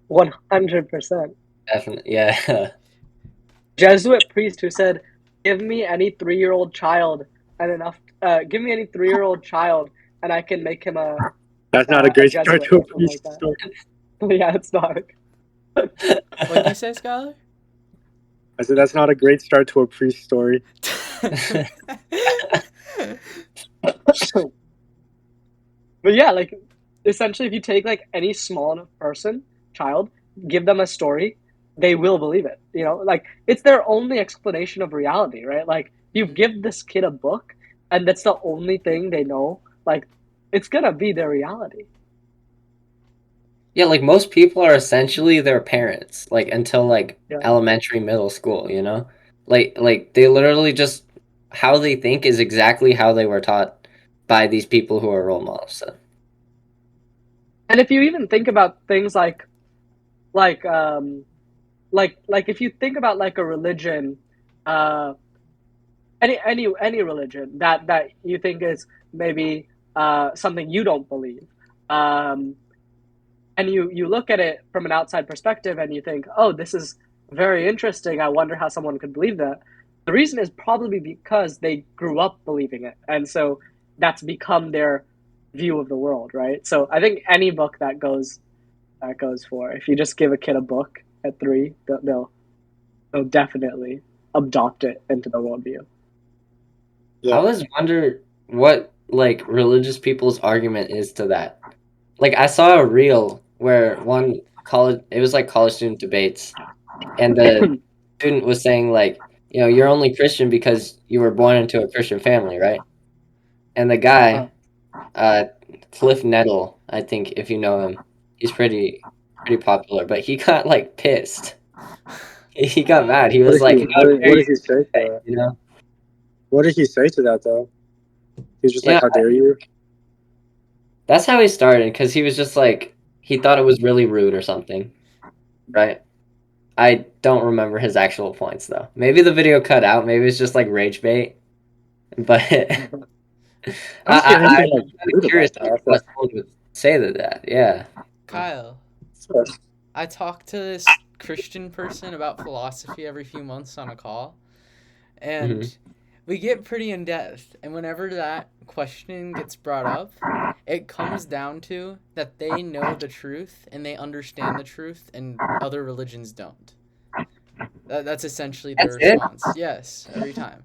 Speaker 3: 100%.
Speaker 2: Definitely, yeah.
Speaker 3: Jesuit priest who said, "Give me any 3-year-old child give me any 3-year-old child, and I can make him a
Speaker 5: That's not a great start
Speaker 3: Jesuit
Speaker 5: to a
Speaker 3: or something like
Speaker 5: priest
Speaker 3: that."
Speaker 5: story.
Speaker 3: Yeah, it's not.
Speaker 1: What'd you say, Skylar?
Speaker 5: I said that's not a great start to a priest story.
Speaker 3: But yeah, like essentially, if you take like any small enough child, give them a story, they will believe it. You know, like it's their only explanation of reality, right? Like you give this kid a book, and that's the only thing they know. Like it's gonna be their reality.
Speaker 2: Yeah, like most people are essentially their parents, like until like
Speaker 3: Yeah.
Speaker 2: elementary, middle school, you know? Like they literally just how they think is exactly how they were taught by these people who are role models. So.
Speaker 3: And if you even think about things like if you think about like a religion, any religion that you think is maybe something you don't believe, and you look at it from an outside perspective and you think, oh, this is very interesting. I wonder how someone could believe that. The reason is probably because they grew up believing it, and so that's become their view of the world, right? So I think any book that goes for, if you just give a kid a book at 3, they'll definitely adopt it into the worldview.
Speaker 2: I always wonder what like religious people's argument is to that. Like I saw a reel where it was like college student debates, and the student was saying like, you know, you're only Christian because you were born into a Christian family, right? And the guy, Cliff Nettle, I think if you know him, he's pretty popular, but he got like pissed. He got mad. He was like, "How dare
Speaker 5: what did
Speaker 2: you
Speaker 5: he say to
Speaker 2: say?"
Speaker 5: that?
Speaker 2: You know?
Speaker 5: What did he say to that though? He's just
Speaker 2: Yeah,
Speaker 5: like, "How dare you?"
Speaker 2: that's how he started because he was just like he thought it was really rude or something, right? I don't remember his actual points though. Maybe the video cut out. Maybe it's just like rage bait. But I'm curious what someone would say to that. Yeah.
Speaker 1: Kyle, I talk to this Christian person about philosophy every few months on a call, and we get pretty in depth. And whenever that question gets brought up, it comes down to that they know the truth and they understand the truth, and other religions don't. That's essentially their response. Yes, every time.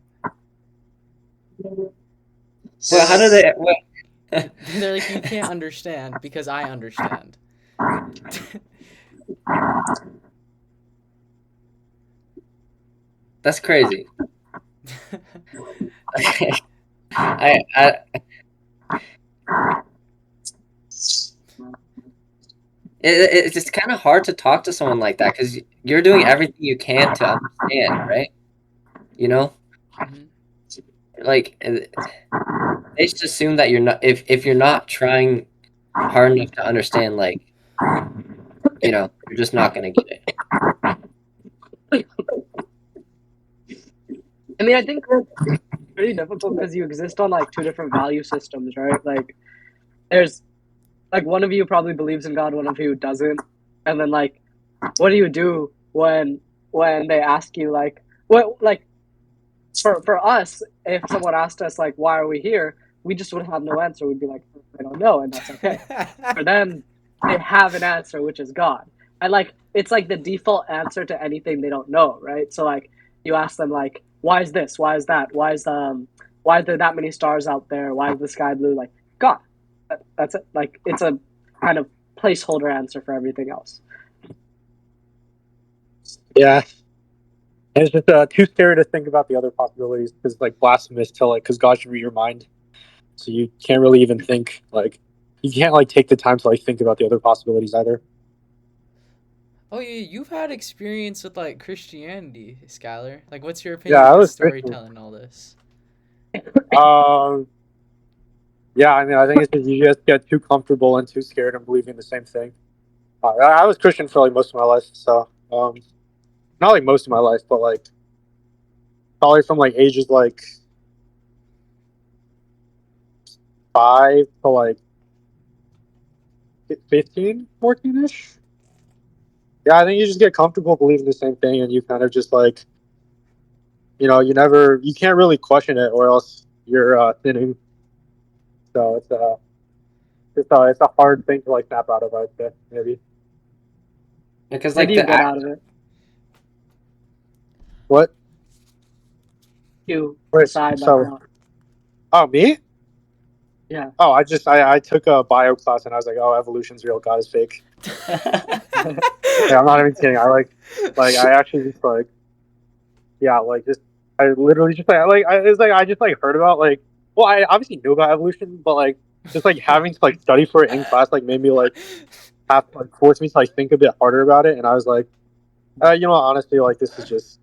Speaker 2: Well, how do they?
Speaker 1: They're like, you can't understand because I understand.
Speaker 2: That's crazy. It's just kind of hard to talk to someone like that because you're doing everything you can to understand, right? You know, like they just assume that you're not. If you're not trying hard enough to understand, like, you know, you're just not gonna get it.
Speaker 3: I mean, I think it's pretty difficult because you exist on like 2 different value systems, right? Like, there's like one of you probably believes in God, one of you doesn't, and then like, what do you do when they ask you like, what like, for us, if someone asked us like, why are we here, we just would have no answer. We'd be like, I don't know, and that's okay. For them, they have an answer, which is God, and like it's like the default answer to anything they don't know, right? So like you ask them like, why is this? Why is that? Why is there that many stars out there? Why is the sky blue? Like God. That's it. Like it's a kind of placeholder answer for everything else.
Speaker 5: Yeah. And it's just too scary to think about the other possibilities because, like, blasphemous to like, because God should read your mind, so you can't really even think. Like, you can't like take the time to like think about the other possibilities either.
Speaker 1: Oh yeah, you've had experience with like Christianity, Skylar. Like, what's your
Speaker 5: Yeah,
Speaker 1: opinion
Speaker 5: I
Speaker 1: of the
Speaker 5: was Christian.
Speaker 1: storytelling and all this?
Speaker 5: Um, yeah, I mean, I think it's just you just get too comfortable and too scared and believing the same thing. I was Christian for like most of my life, so not like most of my life, but like probably from like ages like 5 to like 15, 14-ish. Yeah, I think you just get comfortable believing the same thing, and you kind of just like, you can't really question it, or else you're sinning. So it's a hard thing to like snap out of, I'd say, maybe.
Speaker 2: Because
Speaker 3: What do
Speaker 2: like
Speaker 3: you
Speaker 2: the
Speaker 3: get
Speaker 2: act,
Speaker 3: out of it?
Speaker 5: What?
Speaker 3: You
Speaker 5: Wait,
Speaker 3: decide like
Speaker 5: so
Speaker 3: what?
Speaker 5: oh, me?
Speaker 3: Yeah.
Speaker 5: Oh, I took a bio class and I was like, oh, evolution's real, God is fake. Yeah, I'm not even kidding. I actually just like, yeah, like just I literally just it's like I just like heard about like, well, I obviously knew about evolution, but like just like having to like study for it in class like made me like have to like force me to like think a bit harder about it, and I was like, honestly, like this is just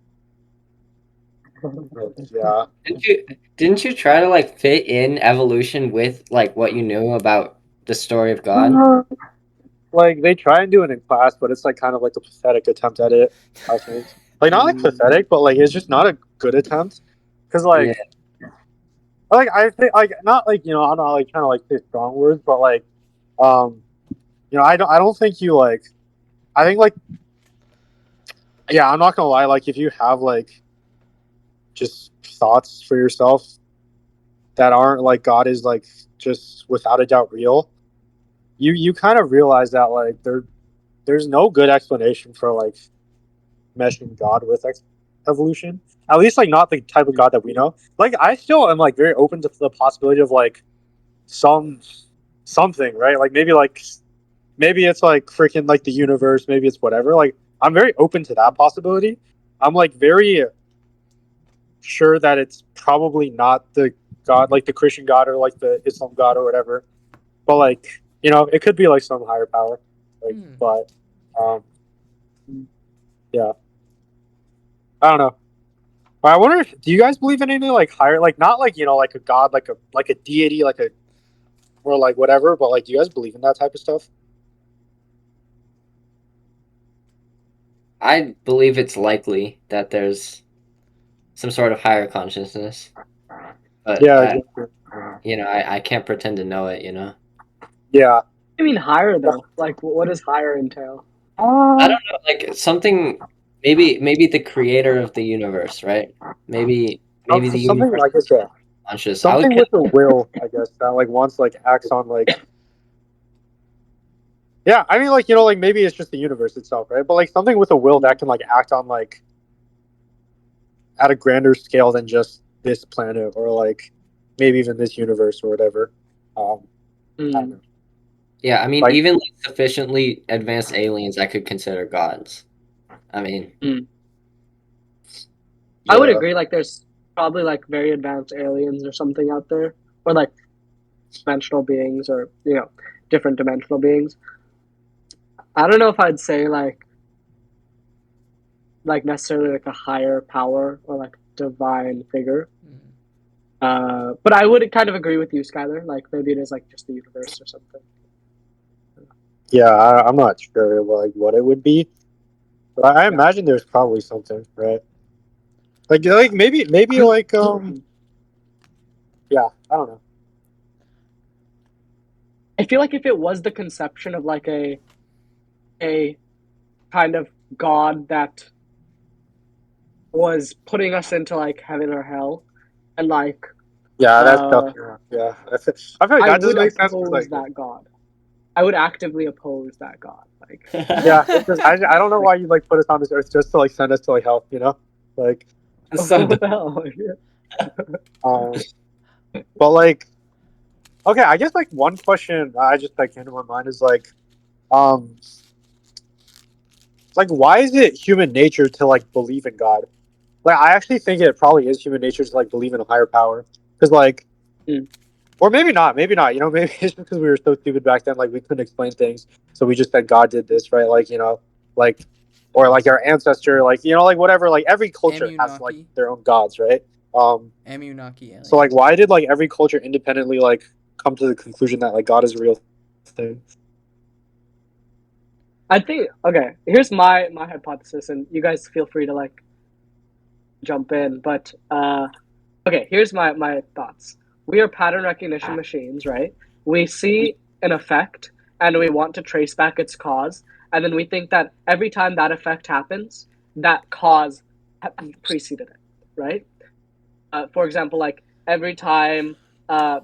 Speaker 5: yeah.
Speaker 2: didn't you try to like fit in evolution with like what you knew about the story of God?
Speaker 5: Like they try and do it in class, but it's like kind of like a pathetic attempt at it. I think like not like pathetic, but like it's just not a good attempt because
Speaker 2: Yeah.
Speaker 5: like I think like not like I'm not like trying to like say strong words, but like um I don't think you like I think like yeah, I'm not gonna lie, like if you have like just thoughts for yourself that aren't like God is like just without a doubt real, you kind of realize that like there's no good explanation for like meshing God with evolution. At least like not the type of God that we know. Like I still am like very open to the possibility of like some something, right? Maybe it's like freaking like the universe, maybe it's whatever. Like I'm very open to that possibility. I'm like very sure that it's probably not the God, like the Christian God or like the Islam God or whatever. But like, it could be like some higher power. Like,
Speaker 1: Hmm.
Speaker 5: but um, yeah, I don't know. But I wonder if do you guys believe in any like higher, like not like like a God, like a deity, like a or like whatever. But like, do you guys believe in that type of stuff?
Speaker 2: I believe it's likely that there's some sort of higher consciousness, but
Speaker 5: Yeah,
Speaker 2: I can't pretend to know it.
Speaker 5: yeah.
Speaker 3: I mean higher though. Like what does higher entail?
Speaker 2: I don't know, like something, maybe the creator of the universe, right? Maybe the
Speaker 5: Something
Speaker 2: universe
Speaker 5: like
Speaker 2: is
Speaker 5: it's a
Speaker 2: conscious. I would
Speaker 5: something with a will, I guess, that like once like acts on like yeah. I mean, like like maybe it's just the universe itself, right? But like something with a will that can like act on like at a grander scale than just this planet or like maybe even this universe or whatever. I don't
Speaker 3: Mm.
Speaker 5: know.
Speaker 2: Yeah, I mean,
Speaker 5: Like
Speaker 2: even like sufficiently advanced aliens I could consider gods. I mean,
Speaker 3: I would
Speaker 5: yeah,
Speaker 3: agree. Like, there's probably like very advanced aliens or something out there, or like dimensional beings, or different dimensional beings. I don't know if I'd say like necessarily like a higher power or like divine figure.
Speaker 1: Hmm.
Speaker 3: But I would kind of agree with you, Skylar. Like maybe it is like just the universe or something.
Speaker 5: yeah. I'm not sure like what it would be, but I
Speaker 3: Yeah.
Speaker 5: imagine there's probably something, right? Like maybe like yeah. I don't know.
Speaker 3: I feel like if it was the conception of like a kind of god that was putting us into like heaven or hell, and like
Speaker 5: Yeah, that's
Speaker 3: uh,
Speaker 5: tough. Yeah, I feel like
Speaker 3: I
Speaker 5: that doesn't
Speaker 3: would
Speaker 5: make sense because
Speaker 3: oppose
Speaker 5: like
Speaker 3: that god. I would actively oppose that god. Like,
Speaker 5: yeah, it's just I don't know
Speaker 3: like
Speaker 5: why you like put us on this earth just to like send us to like hell, like
Speaker 2: so
Speaker 3: what the hell?
Speaker 5: um, but like okay, I guess like one question I just like came to my mind is um, like why is it human nature to like believe in God? Like I actually think it probably is human nature to like believe in a higher power because like
Speaker 3: Mm.
Speaker 5: or maybe not, maybe it's because we were so stupid back then, like we couldn't explain things, so we just said God did this, right? Like like, or like our ancestor, like like whatever. Like every culture has like
Speaker 1: Anunnaki.
Speaker 5: their own gods, right?
Speaker 1: Anunnaki alien.
Speaker 5: So like, why did like every culture independently like come to the conclusion that like God is a real thing?
Speaker 3: I think okay. Here's my hypothesis, and you guys feel free to like jump in. But okay, here's my thoughts. We are pattern recognition machines, right? We see an effect, and we want to trace back its cause, and then we think that every time that effect happens, that cause preceded it, right? For example, like every time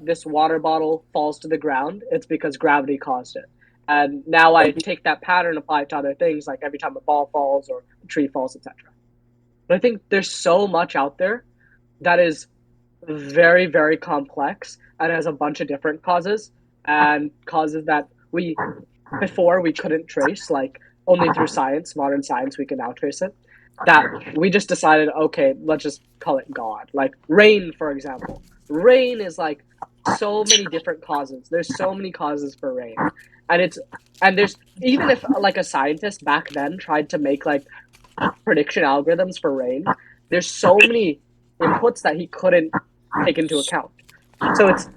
Speaker 3: this water bottle falls to the ground, it's because gravity caused it. And now I take that pattern, apply it to other things, like every time a ball falls or a tree falls, etc. But I think there's so much out there that is very, very complex and has a bunch of different causes and causes that we before we couldn't trace, like only through science, modern science, we can now trace it. That we just decided, okay, let's just call it God. Like rain, for example. Rain is like so many different causes. There's so many causes for rain. And there's even if like a scientist back then tried to make like prediction algorithms for rain, there's so many inputs that he couldn't take into account. So it's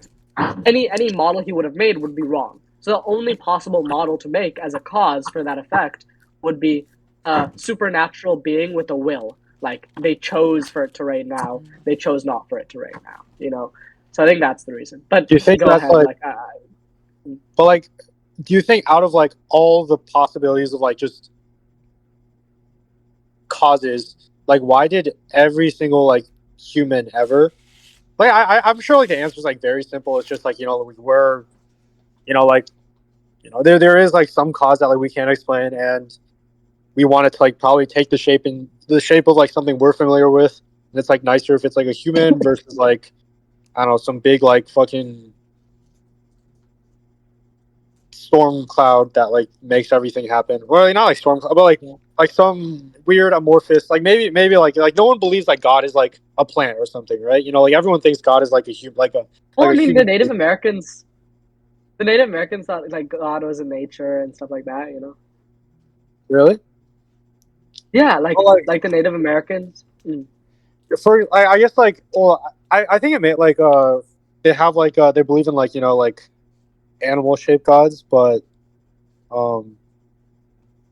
Speaker 3: any model he would have made would be wrong. So the only possible model to make as a cause for that effect would be a supernatural being with a will. Like they chose for it to rain now, they chose not for it to rain now. So I think that's the reason. But
Speaker 5: Do you think
Speaker 3: go
Speaker 5: that's
Speaker 3: ahead.
Speaker 5: like, but like, do you think out of like all the possibilities of like just causes, like why did every single like human ever, like I'm sure like the answer is like very simple. It's just like we're like there is like some cause that like we can't explain, and we want it to like probably take the shape of like something we're familiar with, and it's like nicer if it's like a human versus like I don't know, some big like fucking storm cloud that like makes everything happen. Well, not like storm cloud, but like some weird amorphous, like maybe like no one believes like God is like a plant or something, right? Like everyone thinks God is like a human,
Speaker 3: Well, I
Speaker 5: a
Speaker 3: mean,
Speaker 5: human.
Speaker 3: the Native Americans thought like God was in nature and stuff like that.
Speaker 5: Really?
Speaker 3: Yeah,
Speaker 5: Well,
Speaker 3: like the Native Americans.
Speaker 5: for I guess like, well, I think it made like they have like they believe in like like animal shaped gods, but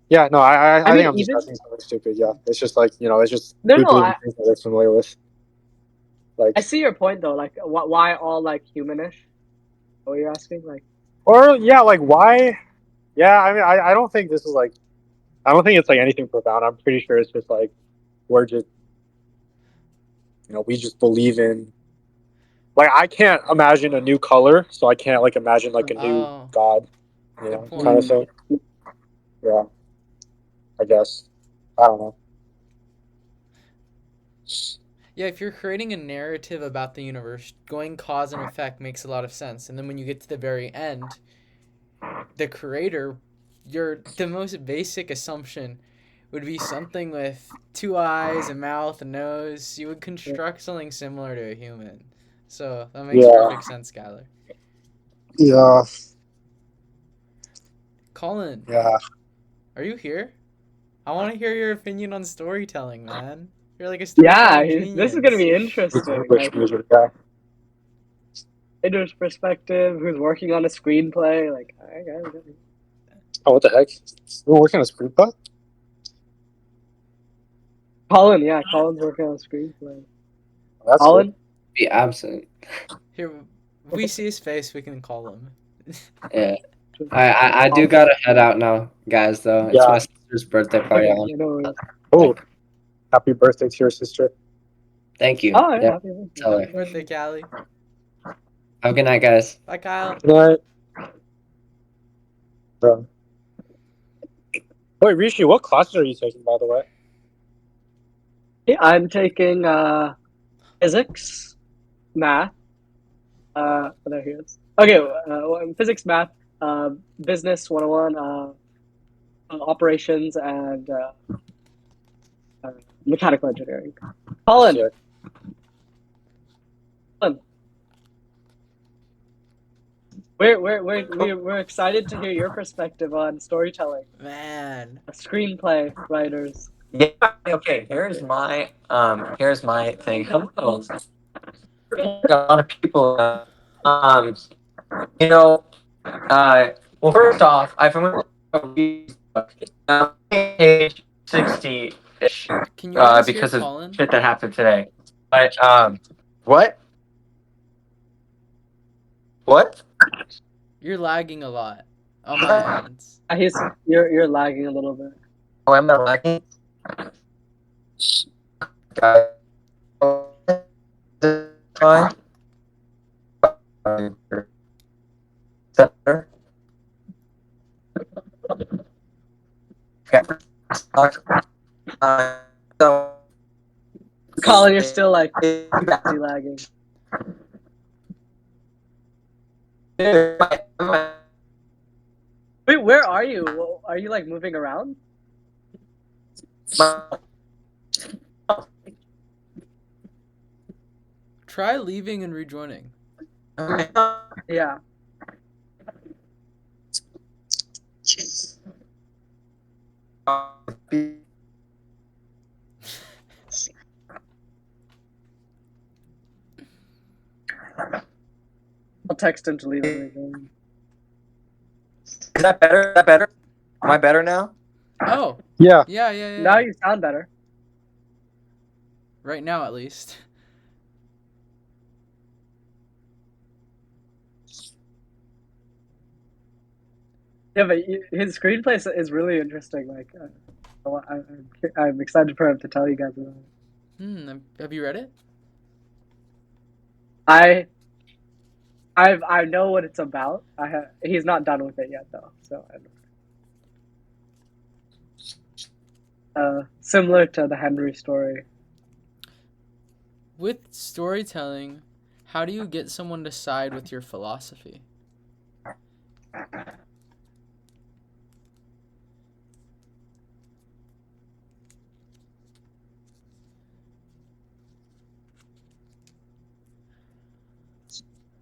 Speaker 5: yeah, no, I
Speaker 3: I
Speaker 5: think
Speaker 3: mean,
Speaker 5: I'm just
Speaker 3: even
Speaker 5: asking something stupid. Yeah, it's just like it's just
Speaker 3: no,
Speaker 5: we
Speaker 3: no.
Speaker 5: believe in things that we're familiar with.
Speaker 3: I
Speaker 5: Like,
Speaker 3: see your point though. Like, why all like humanish? What you're asking? Like,
Speaker 5: or yeah, like why? Yeah, I mean, I don't think this is like, I don't think it's like anything profound. I'm pretty sure it's just like we're just we just believe in, like I can't imagine a new color, so I can't like imagine like a new
Speaker 1: Oh,
Speaker 5: god,
Speaker 1: good
Speaker 5: kind
Speaker 1: point.
Speaker 5: of thing. Yeah, I guess. I don't know.
Speaker 1: Yeah, if you're creating a narrative about the universe, going cause and effect makes a lot of sense. And then when you get to the very end, the creator, the most basic assumption would be something with two eyes, a mouth, a nose. You would construct something similar to a human. So that makes
Speaker 5: Yeah,
Speaker 1: perfect sense, Skylar.
Speaker 5: yeah,
Speaker 1: Colin,
Speaker 5: yeah.
Speaker 1: are you here? I want to hear your opinion on storytelling, man. You're like a
Speaker 3: yeah,
Speaker 1: storytelling
Speaker 3: this is gonna
Speaker 1: genius.
Speaker 3: be interesting.
Speaker 5: English
Speaker 3: Like,
Speaker 5: music. Yeah.
Speaker 3: writer's perspective, who's working on a screenplay. Like, okay.
Speaker 5: Oh, what the heck? We're working on a screenplay.
Speaker 3: Colin, yeah, Colin's working on a screenplay.
Speaker 5: That's cool.
Speaker 3: Colin,
Speaker 2: Be absent.
Speaker 1: Here, if we see his face, we can call him.
Speaker 2: Yeah. I do gotta head out now, guys. Though it's
Speaker 5: Yeah.
Speaker 2: my sister's birthday party.
Speaker 3: okay,
Speaker 2: I want.
Speaker 3: no worries.
Speaker 5: Oh, happy birthday to your sister.
Speaker 2: Thank you.
Speaker 3: Oh, yeah,
Speaker 2: Yeah.
Speaker 3: happy birthday.
Speaker 2: Tell her.
Speaker 1: Happy birthday, Callie.
Speaker 2: Have a good night, guys.
Speaker 1: Bye, Kyle.
Speaker 5: Good night. Bro. Wait, Rishi, what classes are you taking, by the way?
Speaker 3: Yeah, I'm taking physics, math. There he is. Okay, physics, math, business 101, operations, and mechanical engineering. Colin,
Speaker 5: Sick.
Speaker 3: We're excited to hear your perspective on storytelling,
Speaker 1: Man.
Speaker 3: screenplay writers.
Speaker 2: Yeah. Okay. Here's my thing. Hello. A lot of people. You know. Well, first off, I'm familiar with the book. Page 60-ish.
Speaker 1: Can you guys hear
Speaker 2: Because of
Speaker 1: Colin?
Speaker 2: shit that happened today. But what? What?
Speaker 1: You're lagging a lot on my ends.
Speaker 3: You're lagging a little bit.
Speaker 2: Oh, am I lagging? Guys, fine. Better. Okay. So,
Speaker 3: Colin, you're still like lagging. Wait, where are you? Are you like moving around?
Speaker 1: Try leaving and rejoining.
Speaker 3: Yeah. I'll text him to leave and rejoin.
Speaker 2: Is that better? Is that better? Am I better now?
Speaker 1: Oh,
Speaker 5: Yeah.
Speaker 1: yeah.
Speaker 3: Now you sound better.
Speaker 1: Right now, at least.
Speaker 3: Yeah, but his screenplay is really interesting. Like, I'm excited for him to tell you guys about it.
Speaker 1: Have you read it?
Speaker 3: I know what it's about. He's not done with it yet though, so similar to the Henry story.
Speaker 1: With storytelling, how do you get someone to side with your philosophy?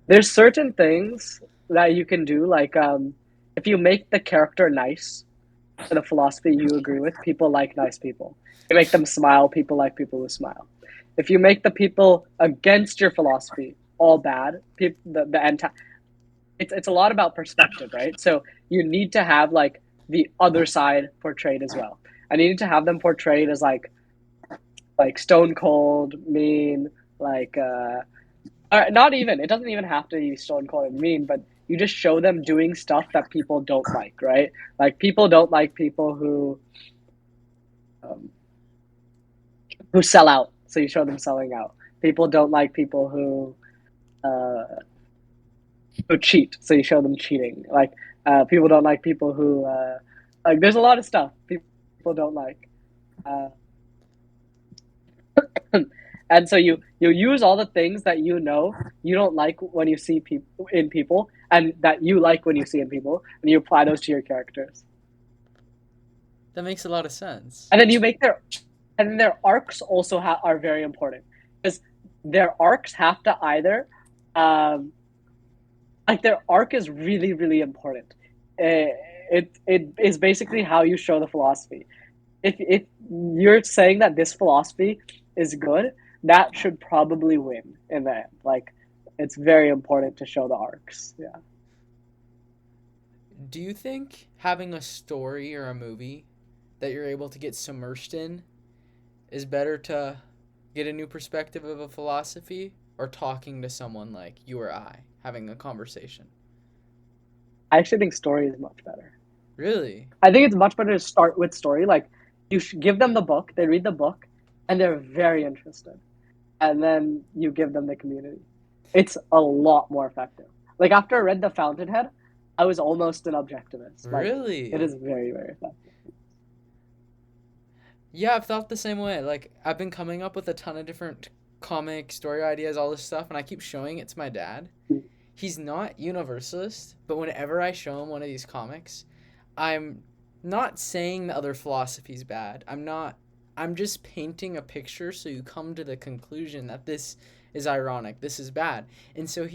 Speaker 3: There's certain things that you can do, like if you make the character nice to the philosophy you agree with, people like nice people. You make them smile, people like people who smile. If you make the people against your philosophy all bad, it's a lot about perspective, right? So you need to have like the other side portrayed as well. And you need to have them portrayed as like stone cold, mean, like not even. It doesn't even have to be stone cold and mean, but you just show them doing stuff that people don't like, right? Like people don't like people um, who sell out, so you show them selling out. People don't like people who cheat, so you show them cheating. Like people don't like people who like. There's a lot of stuff people don't like. Uh, and so you use all the things that you know you don't like when you see people in people, and that you like when you see in people, and you apply those to your characters.
Speaker 1: That makes a lot of sense.
Speaker 3: And then you make their arcs also are very important, because their arcs have to either like their arc is really really important. It is basically how you show the philosophy. If you're saying that this philosophy is good, that should probably win in the end. Like, it's very important to show the arcs. Yeah.
Speaker 1: Do you think having a story or a movie that you're able to get submersed in is better to get a new perspective of a philosophy, or talking to someone like you or I, having a conversation?
Speaker 3: I actually think story is much better.
Speaker 1: Really?
Speaker 3: I think it's much better to start with story. Like, you should give them the book, they read the book, and they're very interested. And then you give them the community. It's a lot more effective. Like, after I read The Fountainhead, I was almost an objectivist. Like,
Speaker 1: Really?
Speaker 3: it is very, very effective.
Speaker 1: Yeah, I've thought the same way. Like, I've been coming up with a ton of different comic story ideas, all this stuff, and I keep showing it to my dad. He's not universalist, but whenever I show him one of these comics, I'm not saying the other philosophy's bad. I'm just painting a picture so you come to the conclusion that this is ironic, this is bad. And so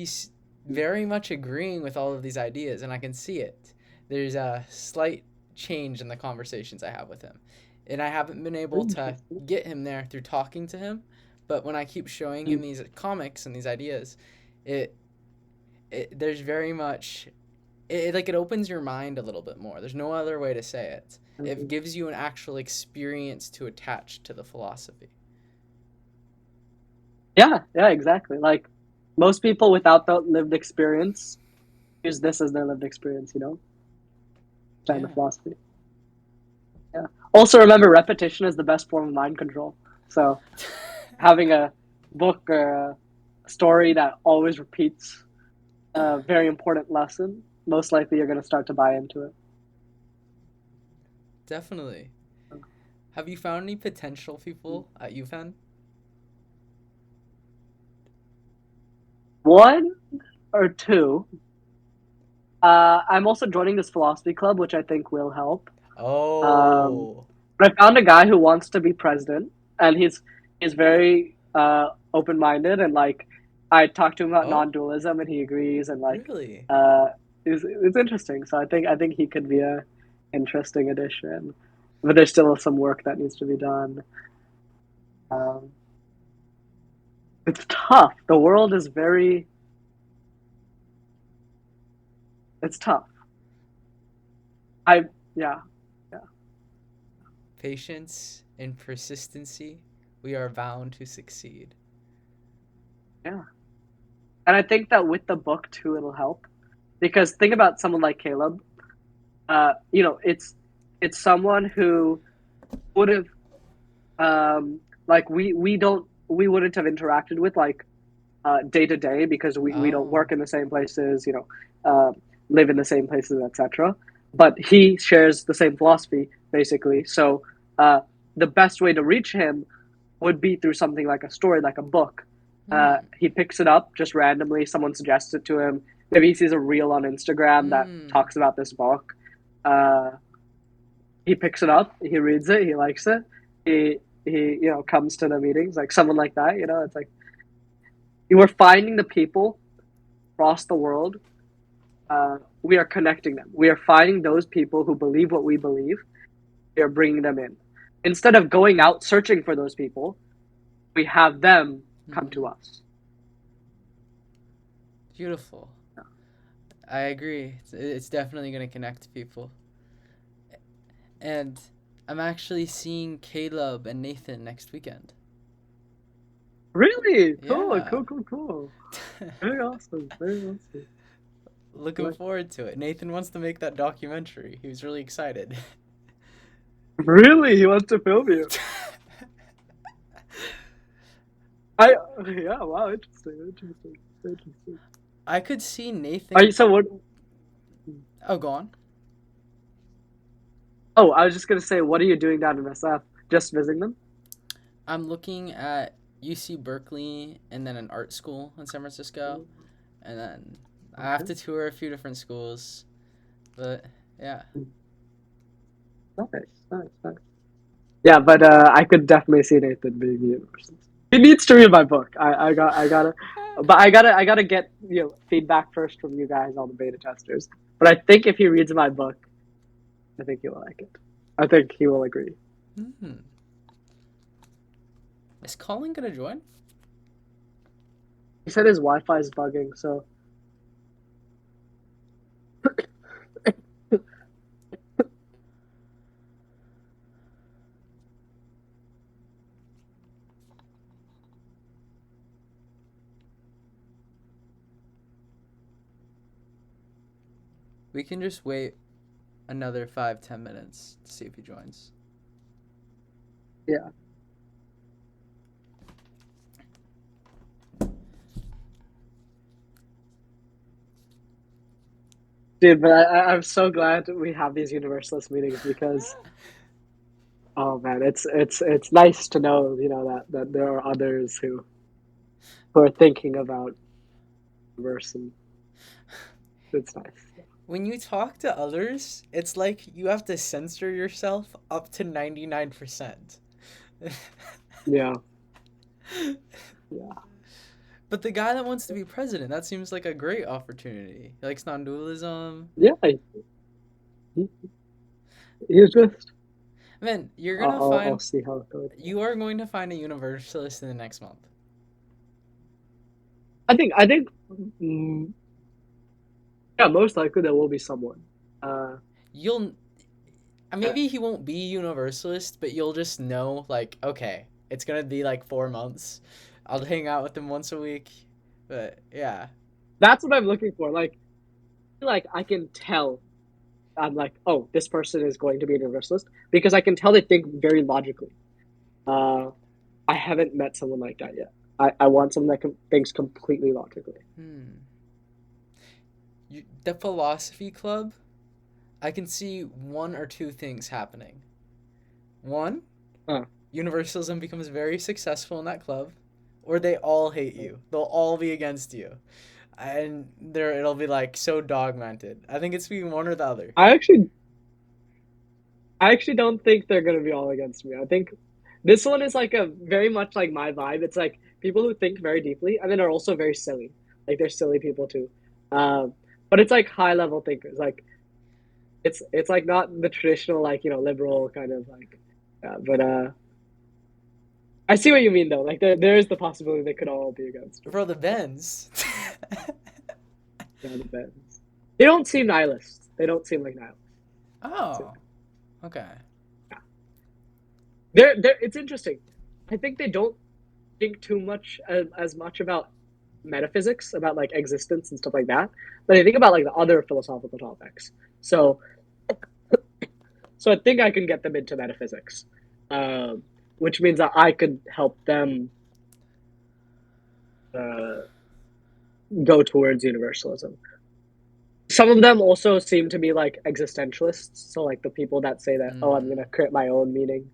Speaker 1: very much agreeing with all of these ideas, and I can see it. There's a slight change in the conversations I have with him, and I haven't been able to
Speaker 3: Interesting.
Speaker 1: get him there through talking to him. But when I keep showing him these comics and these ideas, it there's very much it opens your mind a little bit more. There's no other way to say it. It gives you an actual experience to attach to the philosophy.
Speaker 3: Yeah, exactly. Like most people without the lived experience use this as their lived experience, Understand the
Speaker 1: Yeah.
Speaker 3: philosophy. Yeah. Also remember repetition is the best form of mind control. So having a book or a story that always repeats a very important lesson, most likely you're going to start to buy into it.
Speaker 1: Definitely. Have you found any potential people at UFenn?
Speaker 3: One or two. I'm also joining this philosophy club, which I think will help.
Speaker 1: Oh.
Speaker 3: But I found a guy who wants to be president, and he's very open-minded, and like I talked to him about
Speaker 1: Oh.
Speaker 3: non-dualism, and he agrees, and like
Speaker 1: Really?
Speaker 3: it's interesting. So I think he could be a interesting addition, but there's still some work that needs to be done. It's tough. The world is very. It's tough. Yeah.
Speaker 1: Patience and persistency, we are bound to succeed.
Speaker 3: And I think that with the book too, it'll help. Because think about someone like Caleb. It's someone who would have, like we wouldn't have interacted with like day to day because we don't
Speaker 1: Oh.
Speaker 3: work in the same places, live in the same places, etc. But he shares the same philosophy basically. So the best way to reach him would be through something like a story, like a book. He picks it up just randomly. Someone suggests it to him. Maybe he sees a reel on Instagram that talks about this book. He picks it up. He reads it. He likes it. He comes to the meetings, like someone like that. It's like you are finding the people across the world. We are connecting them. We are finding those people who believe what we believe. We are bringing them in. Instead of going out searching for those people, we have them come to us.
Speaker 1: Beautiful. I agree. It's definitely going to connect people. And I'm actually seeing Caleb and Nathan next weekend.
Speaker 3: Really?
Speaker 1: Yeah.
Speaker 3: Cool. Very awesome.
Speaker 1: Looking forward to it. Nathan wants to make that documentary. He was really excited.
Speaker 3: Really? He wants to film you? Yeah, wow, interesting.
Speaker 1: I could see Nathan.
Speaker 3: So what?
Speaker 1: Oh, go on.
Speaker 3: Oh, I was just gonna say, what are you doing down in SF? Just visiting them?
Speaker 1: I'm looking at UC Berkeley and then an art school in San Francisco, and then I have to tour a few different schools, but yeah.
Speaker 3: Nice. Yeah, but I could definitely see Nathan being the university. He needs to read my book. I gotta get feedback first from you guys, all the beta testers. But I think if he reads my book, I think he will like it. I think he will agree.
Speaker 1: Is Colin gonna join?
Speaker 3: He said his Wi-Fi is bugging, so.
Speaker 1: We can just wait another 5-10 minutes to see if he joins.
Speaker 3: Yeah. Dude, but I'm so glad we have these universalist meetings because, oh man, it's nice to know that there are others who are thinking about universe, and it's nice.
Speaker 1: When you talk to others, it's like you have to censor yourself up to 99%.
Speaker 3: Yeah.
Speaker 1: But But the guy that wants to be president, that seems like a great opportunity. He likes non-dualism.
Speaker 3: Yeah, he was just.
Speaker 1: Man, you're gonna
Speaker 3: I'll
Speaker 1: find
Speaker 3: see how it goes.
Speaker 1: you are going to find a universalist in the next month.
Speaker 3: I think, mm, yeah, most likely there will be someone.
Speaker 1: You'll maybe he won't be universalist, but you'll just know like, okay, it's gonna be like 4 months. I'll hang out with him once a week. But yeah.
Speaker 3: That's what I'm looking for. Like I can tell. I'm like, oh, this person is going to be a universalist because I can tell they think very logically. I haven't met someone like that yet. I want someone that thinks completely logically.
Speaker 1: The philosophy club, I can see one or two things happening. One, universalism becomes very successful in that club, or they all hate you. They'll all be against you. And it'll be like so dogmated. I think it's being one or the other.
Speaker 3: I actually don't think they're gonna be all against me. I think this one is like a very much like my vibe. It's like people who think very deeply and then are also very silly. Like they're silly people too. But it's like high level thinkers. Like it's like not the traditional like liberal kind of like. But I see what you mean though. Like there is the possibility they could all be against me.
Speaker 1: Bro, the Bens.
Speaker 3: Yeah, the Bens. They don't seem nihilists. They don't seem like nihilists.
Speaker 1: Oh, okay.
Speaker 3: They're it's interesting. I think they don't think too much as much about metaphysics, about like existence and stuff like that, but they think about like the other philosophical topics. So I think I can get them into metaphysics, which means that I could help them go towards universalism. Some of them also seem to be like existentialists, so like the people that say that, oh, I'm gonna create my own meaning.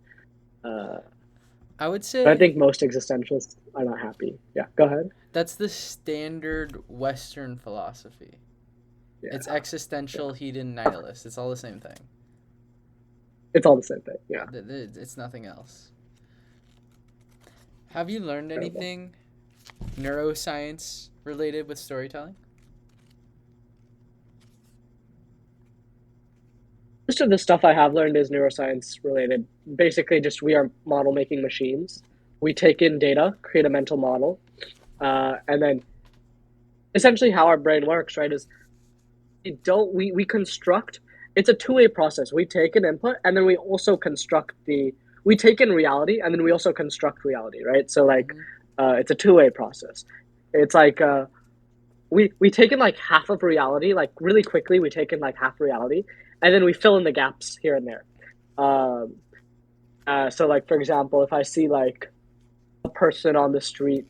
Speaker 1: I would say.
Speaker 3: But I think most existentialists are not happy. Yeah, go ahead.
Speaker 1: That's the standard Western philosophy.
Speaker 3: Yeah.
Speaker 1: It's existential, hedon, nihilist. It's all the same thing.
Speaker 3: It's all the same thing. Yeah.
Speaker 1: It's nothing else. Have you learned anything neuroscience related with storytelling?
Speaker 3: Most of the stuff I have learned is neuroscience related. Basically, just we are model making machines. We take in data, create a mental model, and then essentially how our brain works, right, is we construct. It's a two-way process. We take an input and then we also construct we take in reality and then we also construct reality, right? So like it's a two-way process. It's like we take in like half of reality, like really quickly we take in like half reality, and then we fill in the gaps here and there. So like for example, if I see like a person on the street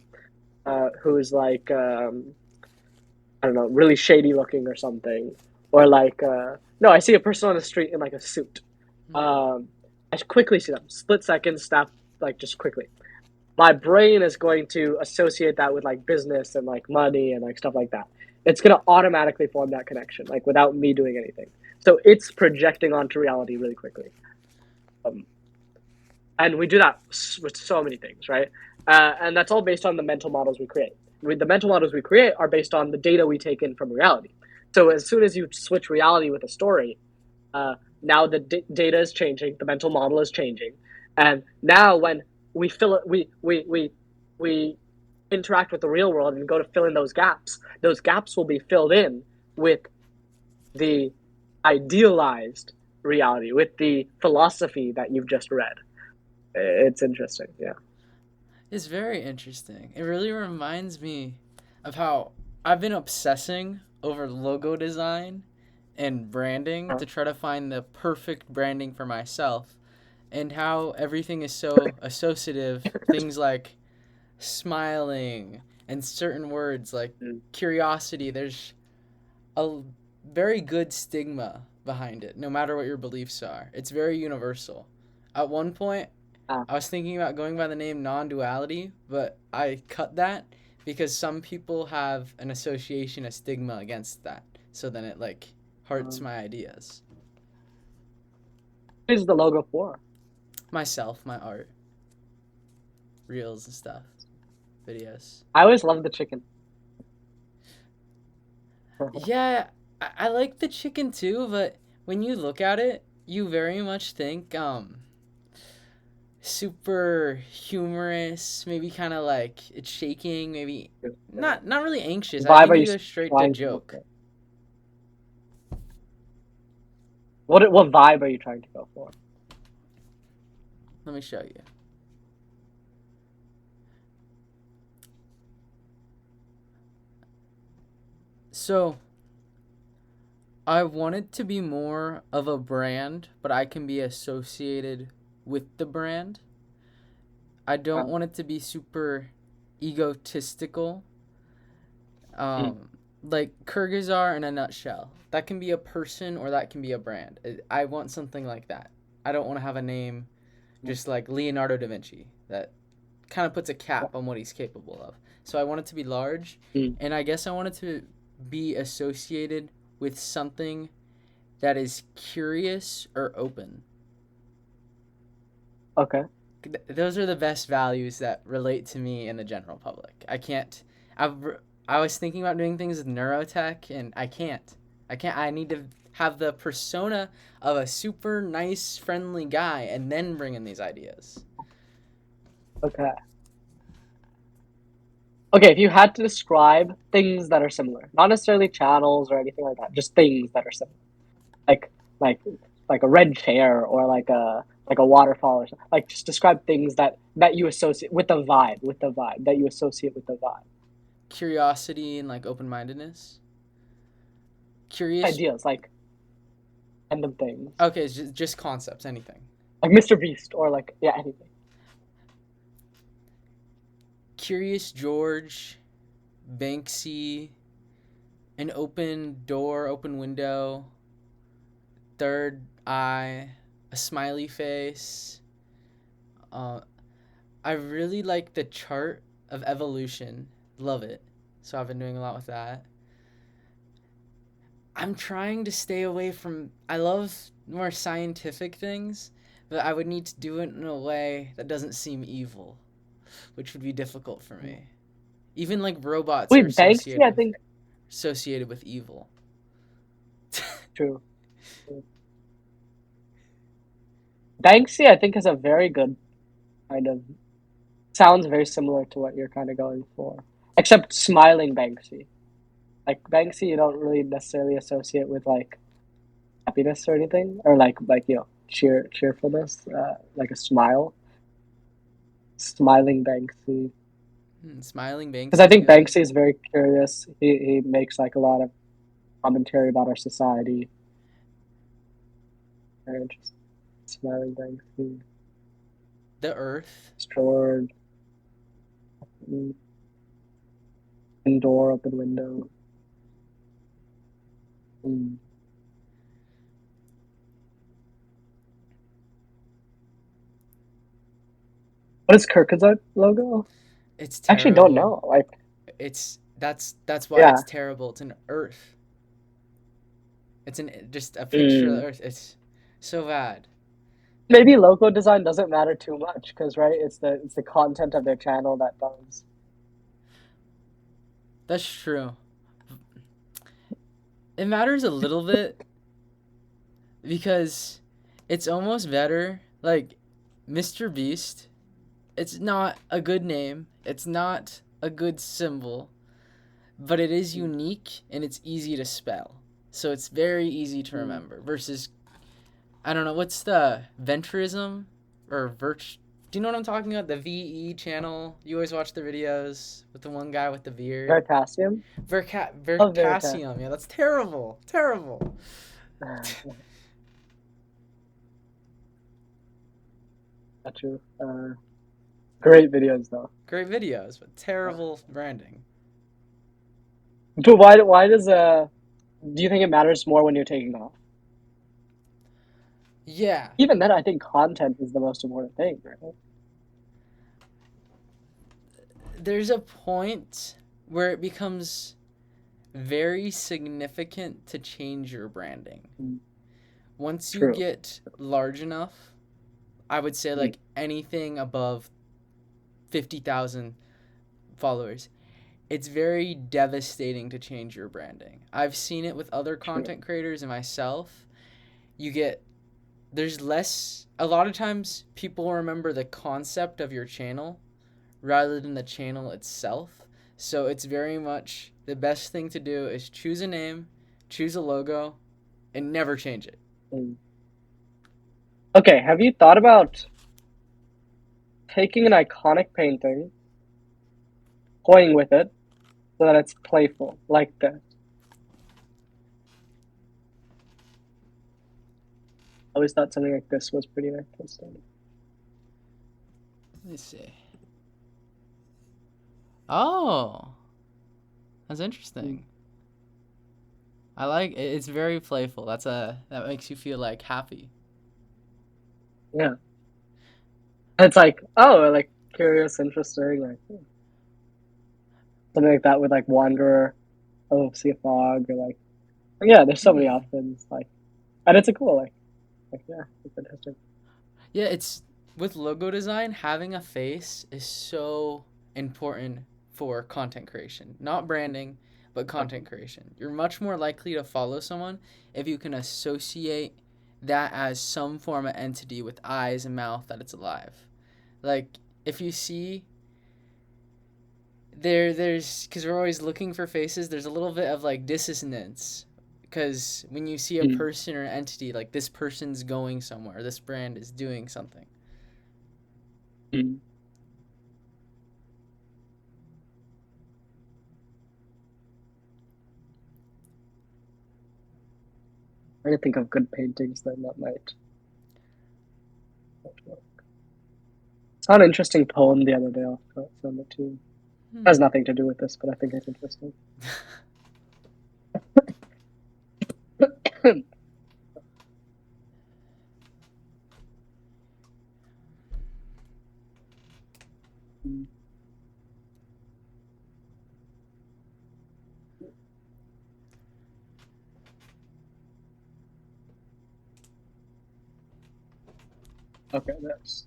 Speaker 3: who's like I don't know, really shady looking or something, or like no, I see a person on the street in like a suit. I quickly see them, split second, snap, like just quickly. My brain is going to associate that with like business and like money and like stuff like that. It's gonna automatically form that connection, like without me doing anything. So it's projecting onto reality really quickly. And we do that with so many things, right? And that's all based on the mental models we create. The mental models we create are based on the data we take in from reality. So as soon as you switch reality with a story, now the data is changing, the mental model is changing, and now when we fill it, we interact with the real world and go to fill in those gaps. Those gaps will be filled in with the idealized reality, with the philosophy that you've just read. It's interesting, yeah.
Speaker 1: It's very interesting. It really reminds me of how I've been obsessing over logo design and branding to try to find the perfect branding for myself, and how everything is so associative. Things like smiling and certain words like curiosity, there's a very good stigma behind it, no matter what your beliefs are. It's very universal. At one point, I was thinking about going by the name non-duality, but I cut that because some people have an association, a stigma against that. So then it like hurts my ideas.
Speaker 3: What is the logo for?
Speaker 1: Myself, my art, reels and stuff. videos.
Speaker 3: I always love the chicken.
Speaker 1: Yeah, I like the chicken too, but when you look at it, you very much think super humorous, maybe kind of like it's shaking, maybe not really anxious. I
Speaker 3: Vibe
Speaker 1: think
Speaker 3: are
Speaker 1: it
Speaker 3: you
Speaker 1: goes straight to
Speaker 3: trying to go
Speaker 1: joke.
Speaker 3: for? What vibe are you trying to go for?
Speaker 1: Let me show you. So, I want it to be more of a brand, but I can be associated with the brand. I don't want it to be super egotistical. Like Kyrgyzar in a nutshell. That can be a person or that can be a brand. I want something like that. I don't want to have a name just like Leonardo da Vinci that kind of puts a cap on what he's capable of. So I want it to be large, and I guess I want it to be associated with something that is curious or open.
Speaker 3: Okay.
Speaker 1: Those are the best values that relate to me in the general public. I was thinking about doing things with neurotech, and I can't. I need to have the persona of a super nice, friendly guy, and then bring in these ideas.
Speaker 3: Okay. Okay, if you had to describe things that are similar, not necessarily channels or anything like that, just things that are similar, like like like a red chair or like a waterfall or something. Like just describe things that you associate with the vibe that you associate with the vibe.
Speaker 1: Curiosity and like open-mindedness. Curious.
Speaker 3: Ideas like random things,
Speaker 1: Okay, it's just concepts, anything.
Speaker 3: like Mr. Beast or like anything.
Speaker 1: Curious George, Banksy, an open door, open window, third eye, a smiley face. I really like the chart of evolution. Love it. So I've been doing a lot with that. I'm trying to stay away from. I love more scientific things, but I would need to do it in a way that doesn't seem evil, which would be difficult for me. Even like robots are
Speaker 3: Wait, Banksy, I think.
Speaker 1: associated with evil.
Speaker 3: True. Banksy, I think, is a very good kind of. Sounds very similar to what you're kind of going for, except smiling Banksy. Like Banksy, you don't really necessarily associate with like happiness or anything, or like cheerfulness, like a smile. Smiling Banksy.
Speaker 1: Smiling Banksy.
Speaker 3: Because I think Banksy is very curious. He makes like a lot of commentary about our society. Very interesting. Smiling Banksy.
Speaker 1: The Earth.
Speaker 3: Stored. Indoor, open window. What is Kyrgyzstan logo?
Speaker 1: It's terrible.
Speaker 3: I actually don't know. Like
Speaker 1: that's why it's terrible. It's an Earth. It's just a picture of the Earth. It's so bad.
Speaker 3: Maybe logo design doesn't matter too much because it's the content of their channel that does.
Speaker 1: That's true. It matters a little bit because it's almost better. Like Mr. Beast, it's not a good name. It's not a good symbol, but it is unique and it's easy to spell. So it's very easy to remember versus, I don't know, what's the Venturism or do you know what I'm talking about? The VE channel. You always watch the videos with the one guy with the beard.
Speaker 3: Veritasium?
Speaker 1: Veritasium. Yeah, that's terrible. Terrible.
Speaker 3: Not true. Great videos though.
Speaker 1: Great videos, but terrible branding.
Speaker 3: But why does do you think it matters more when you're taking off?
Speaker 1: Yeah.
Speaker 3: Even then, I think content is the most important thing, right?
Speaker 1: There's a point where it becomes very significant to change your branding. Once you get large enough, I would say like anything above 50,000 followers, it's very devastating to change your branding. I've seen it with other content creators and myself. There's less, a lot of times people remember the concept of your channel rather than the channel itself. So it's very much the best thing to do is choose a name, choose a logo, and never change it.
Speaker 3: Okay, have you thought about taking an iconic painting, toying with it, so that it's playful, like this? I always thought something like this was pretty artistic.
Speaker 1: Let me see. Oh, that's interesting. I like it. It's very playful. That makes you feel like happy.
Speaker 3: Yeah. It's like, oh, like curious, interesting, like something like that with like Wanderer, oh, Sea of Fog, or like, yeah, there's so many options, like, and it's a cool, like yeah, it's interesting.
Speaker 1: Yeah, it's with logo design, having a face is so important for content creation. Not branding, but content creation. You're much more likely to follow someone if you can associate that as some form of entity with eyes and mouth that it's alive. Like if you see there's because we're always looking for faces, there's a little bit of like dissonance because when you see a person or an entity, like this person's going somewhere, this brand is doing something.
Speaker 3: I think of good paintings then that might work. Saw an interesting poem the other day. I'll send it to you. Has nothing to do with this, but I think it's interesting. Okay, that's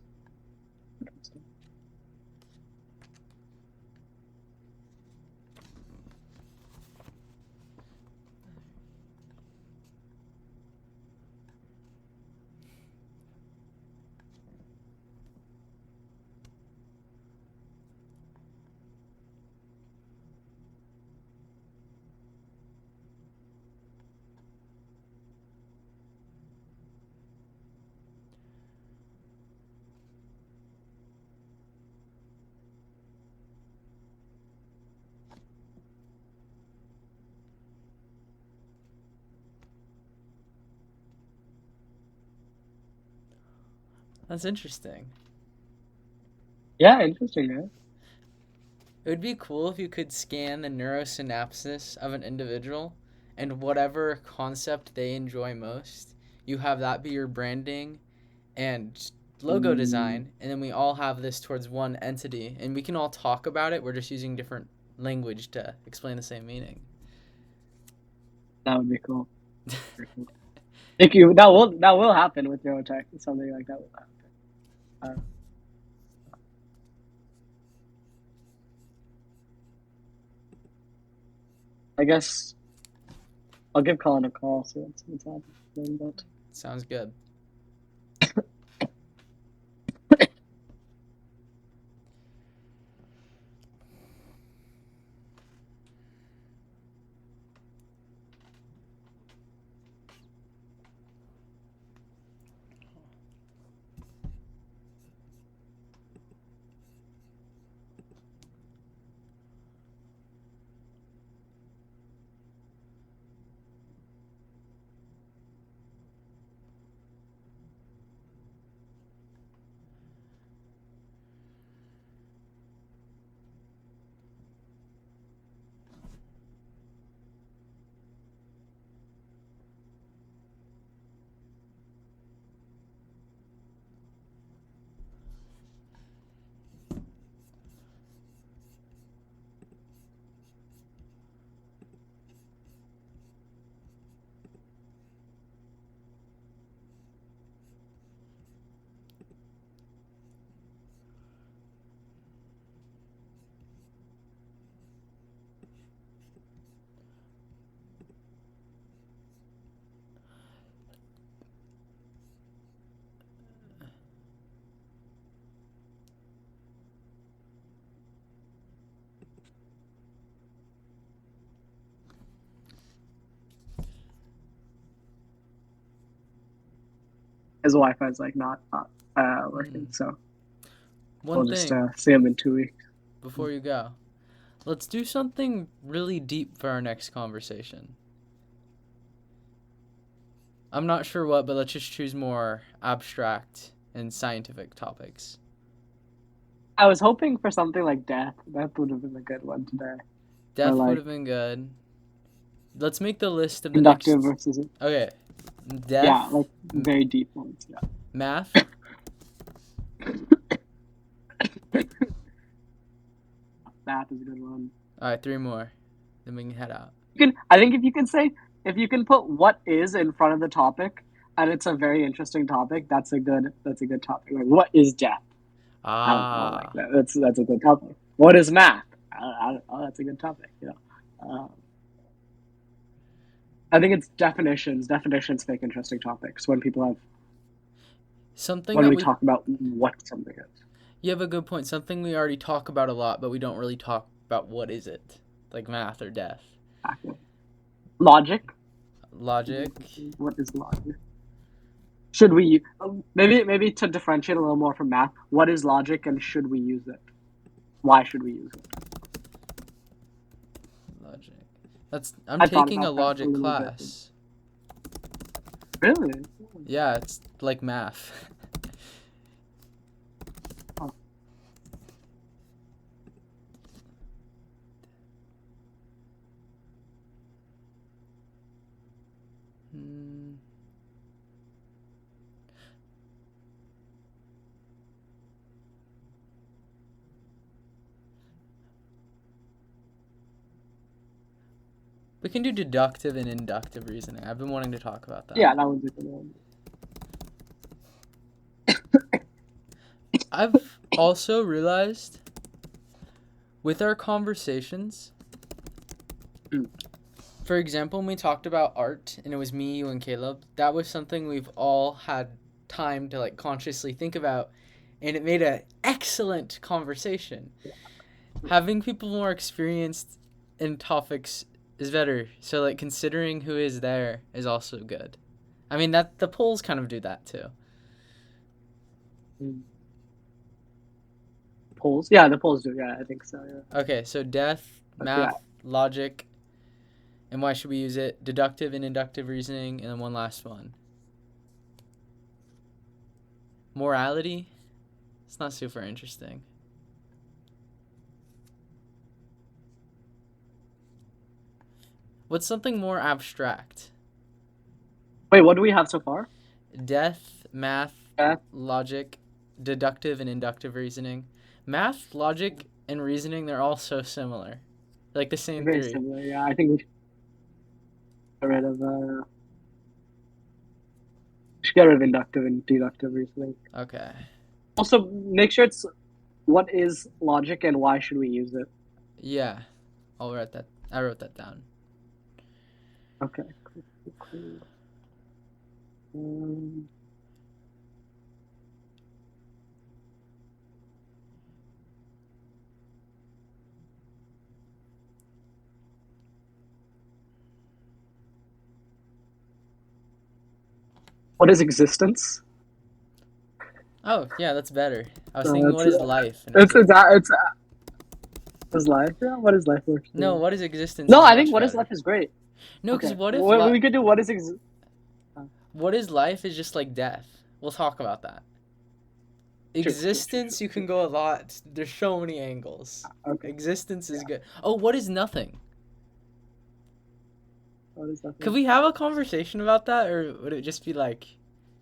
Speaker 3: interesting.
Speaker 1: That's interesting.
Speaker 3: Yeah, interesting, yeah.
Speaker 1: It would be cool if you could scan the neurosynapses of an individual and whatever concept they enjoy most, you have that be your branding and logo design, and then we all have this towards one entity, and we can all talk about it. We're just using different language to explain the same meaning.
Speaker 3: That would be cool. Thank you. That will happen with neurotech. Something like that will happen. I guess I'll give Colin a call, see what's happening. But
Speaker 1: Sounds good.
Speaker 3: his Wi-Fi is like not working. So
Speaker 1: One
Speaker 3: we'll just
Speaker 1: thing
Speaker 3: see him in 2 weeks.
Speaker 1: before you go. Let's do something really deep for our next conversation. I'm not sure what, but let's just choose more abstract and scientific topics.
Speaker 3: I was hoping for something like death. Death would have been a good one today.
Speaker 1: Death
Speaker 3: like-
Speaker 1: would have been good. Let's make the list of the
Speaker 3: Inductive
Speaker 1: next.
Speaker 3: versus
Speaker 1: Okay. Death,
Speaker 3: yeah, like very deep ones. Yeah.
Speaker 1: math,
Speaker 3: Math is a good one.
Speaker 1: all right, 3 more. Then we can head out.
Speaker 3: I think if you can put what is in front of the topic, and it's a very interesting topic, that's a good topic. Like, what is death? I don't know, like that's a good topic. What is math? That's a good topic. I think it's definitions. Definitions make interesting topics when people have
Speaker 1: Something
Speaker 3: when
Speaker 1: that
Speaker 3: we
Speaker 1: we
Speaker 3: talk about what something is.
Speaker 1: You have a good point. Something we already talk about a lot, but we don't really talk about what is it, like math or death.
Speaker 3: Exactly. Logic.
Speaker 1: Logic.
Speaker 3: What is logic? Should we maybe to differentiate a little more from math? What is logic, and should we use it? Why should we use it?
Speaker 1: Logic. I'm
Speaker 3: I thought
Speaker 1: taking a
Speaker 3: about that
Speaker 1: logic
Speaker 3: a little bit.
Speaker 1: class.
Speaker 3: Really?
Speaker 1: Yeah, it's like math.
Speaker 3: Oh.
Speaker 1: Hmm. We can do deductive and inductive reasoning. I've been wanting to talk about that.
Speaker 3: Yeah, that was a good one.
Speaker 1: I've also realized with our conversations, for example, when we talked about art and it was me, you, and Caleb, that was something we've all had time to like consciously think about, and it made an excellent conversation. Having people more experienced in topics is better. So like considering who is there is also good. I mean that the polls kind of do that too.
Speaker 3: Polls? Yeah, the polls do. Yeah, I think so. Yeah.
Speaker 1: Okay, so death, math, logic, and why should we use it? Deductive and inductive reasoning, and then one last one. Morality? It's not super interesting. What's something more abstract?
Speaker 3: Wait, what do we have so far?
Speaker 1: Death, math,
Speaker 3: Death.
Speaker 1: logic, deductive and inductive reasoning. Math, logic, and reasoning, they're all so similar. Like the same
Speaker 3: Very
Speaker 1: theory.
Speaker 3: similar. Yeah, I think we should get rid of inductive and deductive reasoning.
Speaker 1: Okay.
Speaker 3: Also, make sure it's what is logic and why should we use it.
Speaker 1: Yeah. I wrote that down.
Speaker 3: Okay. Cool. What is existence?
Speaker 1: Oh, yeah, that's better. I was
Speaker 3: No,
Speaker 1: thinking, what is
Speaker 3: that's-
Speaker 1: life? And
Speaker 3: It's is life? Yeah, what is life?
Speaker 1: No, what is existence?
Speaker 3: No,
Speaker 1: is
Speaker 3: I think
Speaker 1: much
Speaker 3: what is
Speaker 1: better.
Speaker 3: life is great.
Speaker 1: No, because
Speaker 3: Okay.
Speaker 1: what if
Speaker 3: we could do what is
Speaker 1: what is life is just like death. We'll talk about that. Existence, you can go a lot. There's so many angles.
Speaker 3: Okay.
Speaker 1: Existence is good. Oh, what is nothing?
Speaker 3: What is that?
Speaker 1: Could we have a conversation about that, or would it just be like?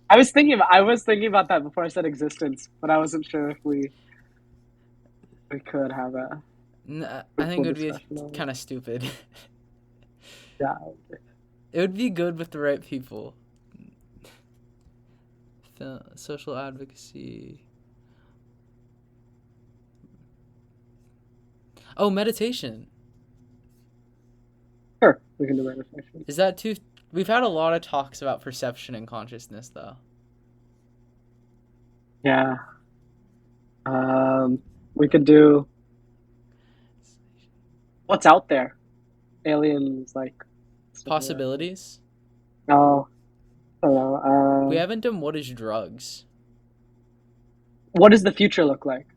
Speaker 3: I was thinking about that before I said existence, but I wasn't sure if we could have a
Speaker 1: I think it would
Speaker 3: discussion on
Speaker 1: be
Speaker 3: it.
Speaker 1: kind of stupid.
Speaker 3: yeah.
Speaker 1: It would be good with the right people. Social advocacy. Oh, meditation.
Speaker 3: Sure, we can do meditation.
Speaker 1: Is that too? We've had a lot of talks about perception and consciousness, though.
Speaker 3: Yeah. We could do what's out there. Aliens, like
Speaker 1: Possibilities.
Speaker 3: Oh, I don't know.
Speaker 1: We haven't done what is drugs.
Speaker 3: What does the future look like?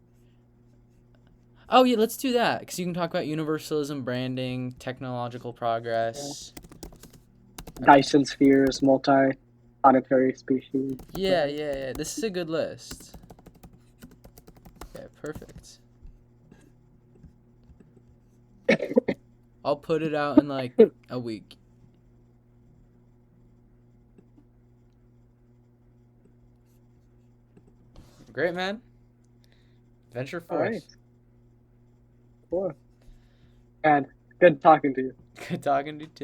Speaker 1: Oh yeah, let's do that because you can talk about universalism, branding, technological progress.
Speaker 3: Dyson spheres, multi-planetary species.
Speaker 1: Yeah. This is a good list. Okay, perfect. I'll put it out in like a week. Great, man. Venture
Speaker 3: All right.
Speaker 1: forth.
Speaker 3: Cool. And good talking to you.
Speaker 1: Good talking to you too.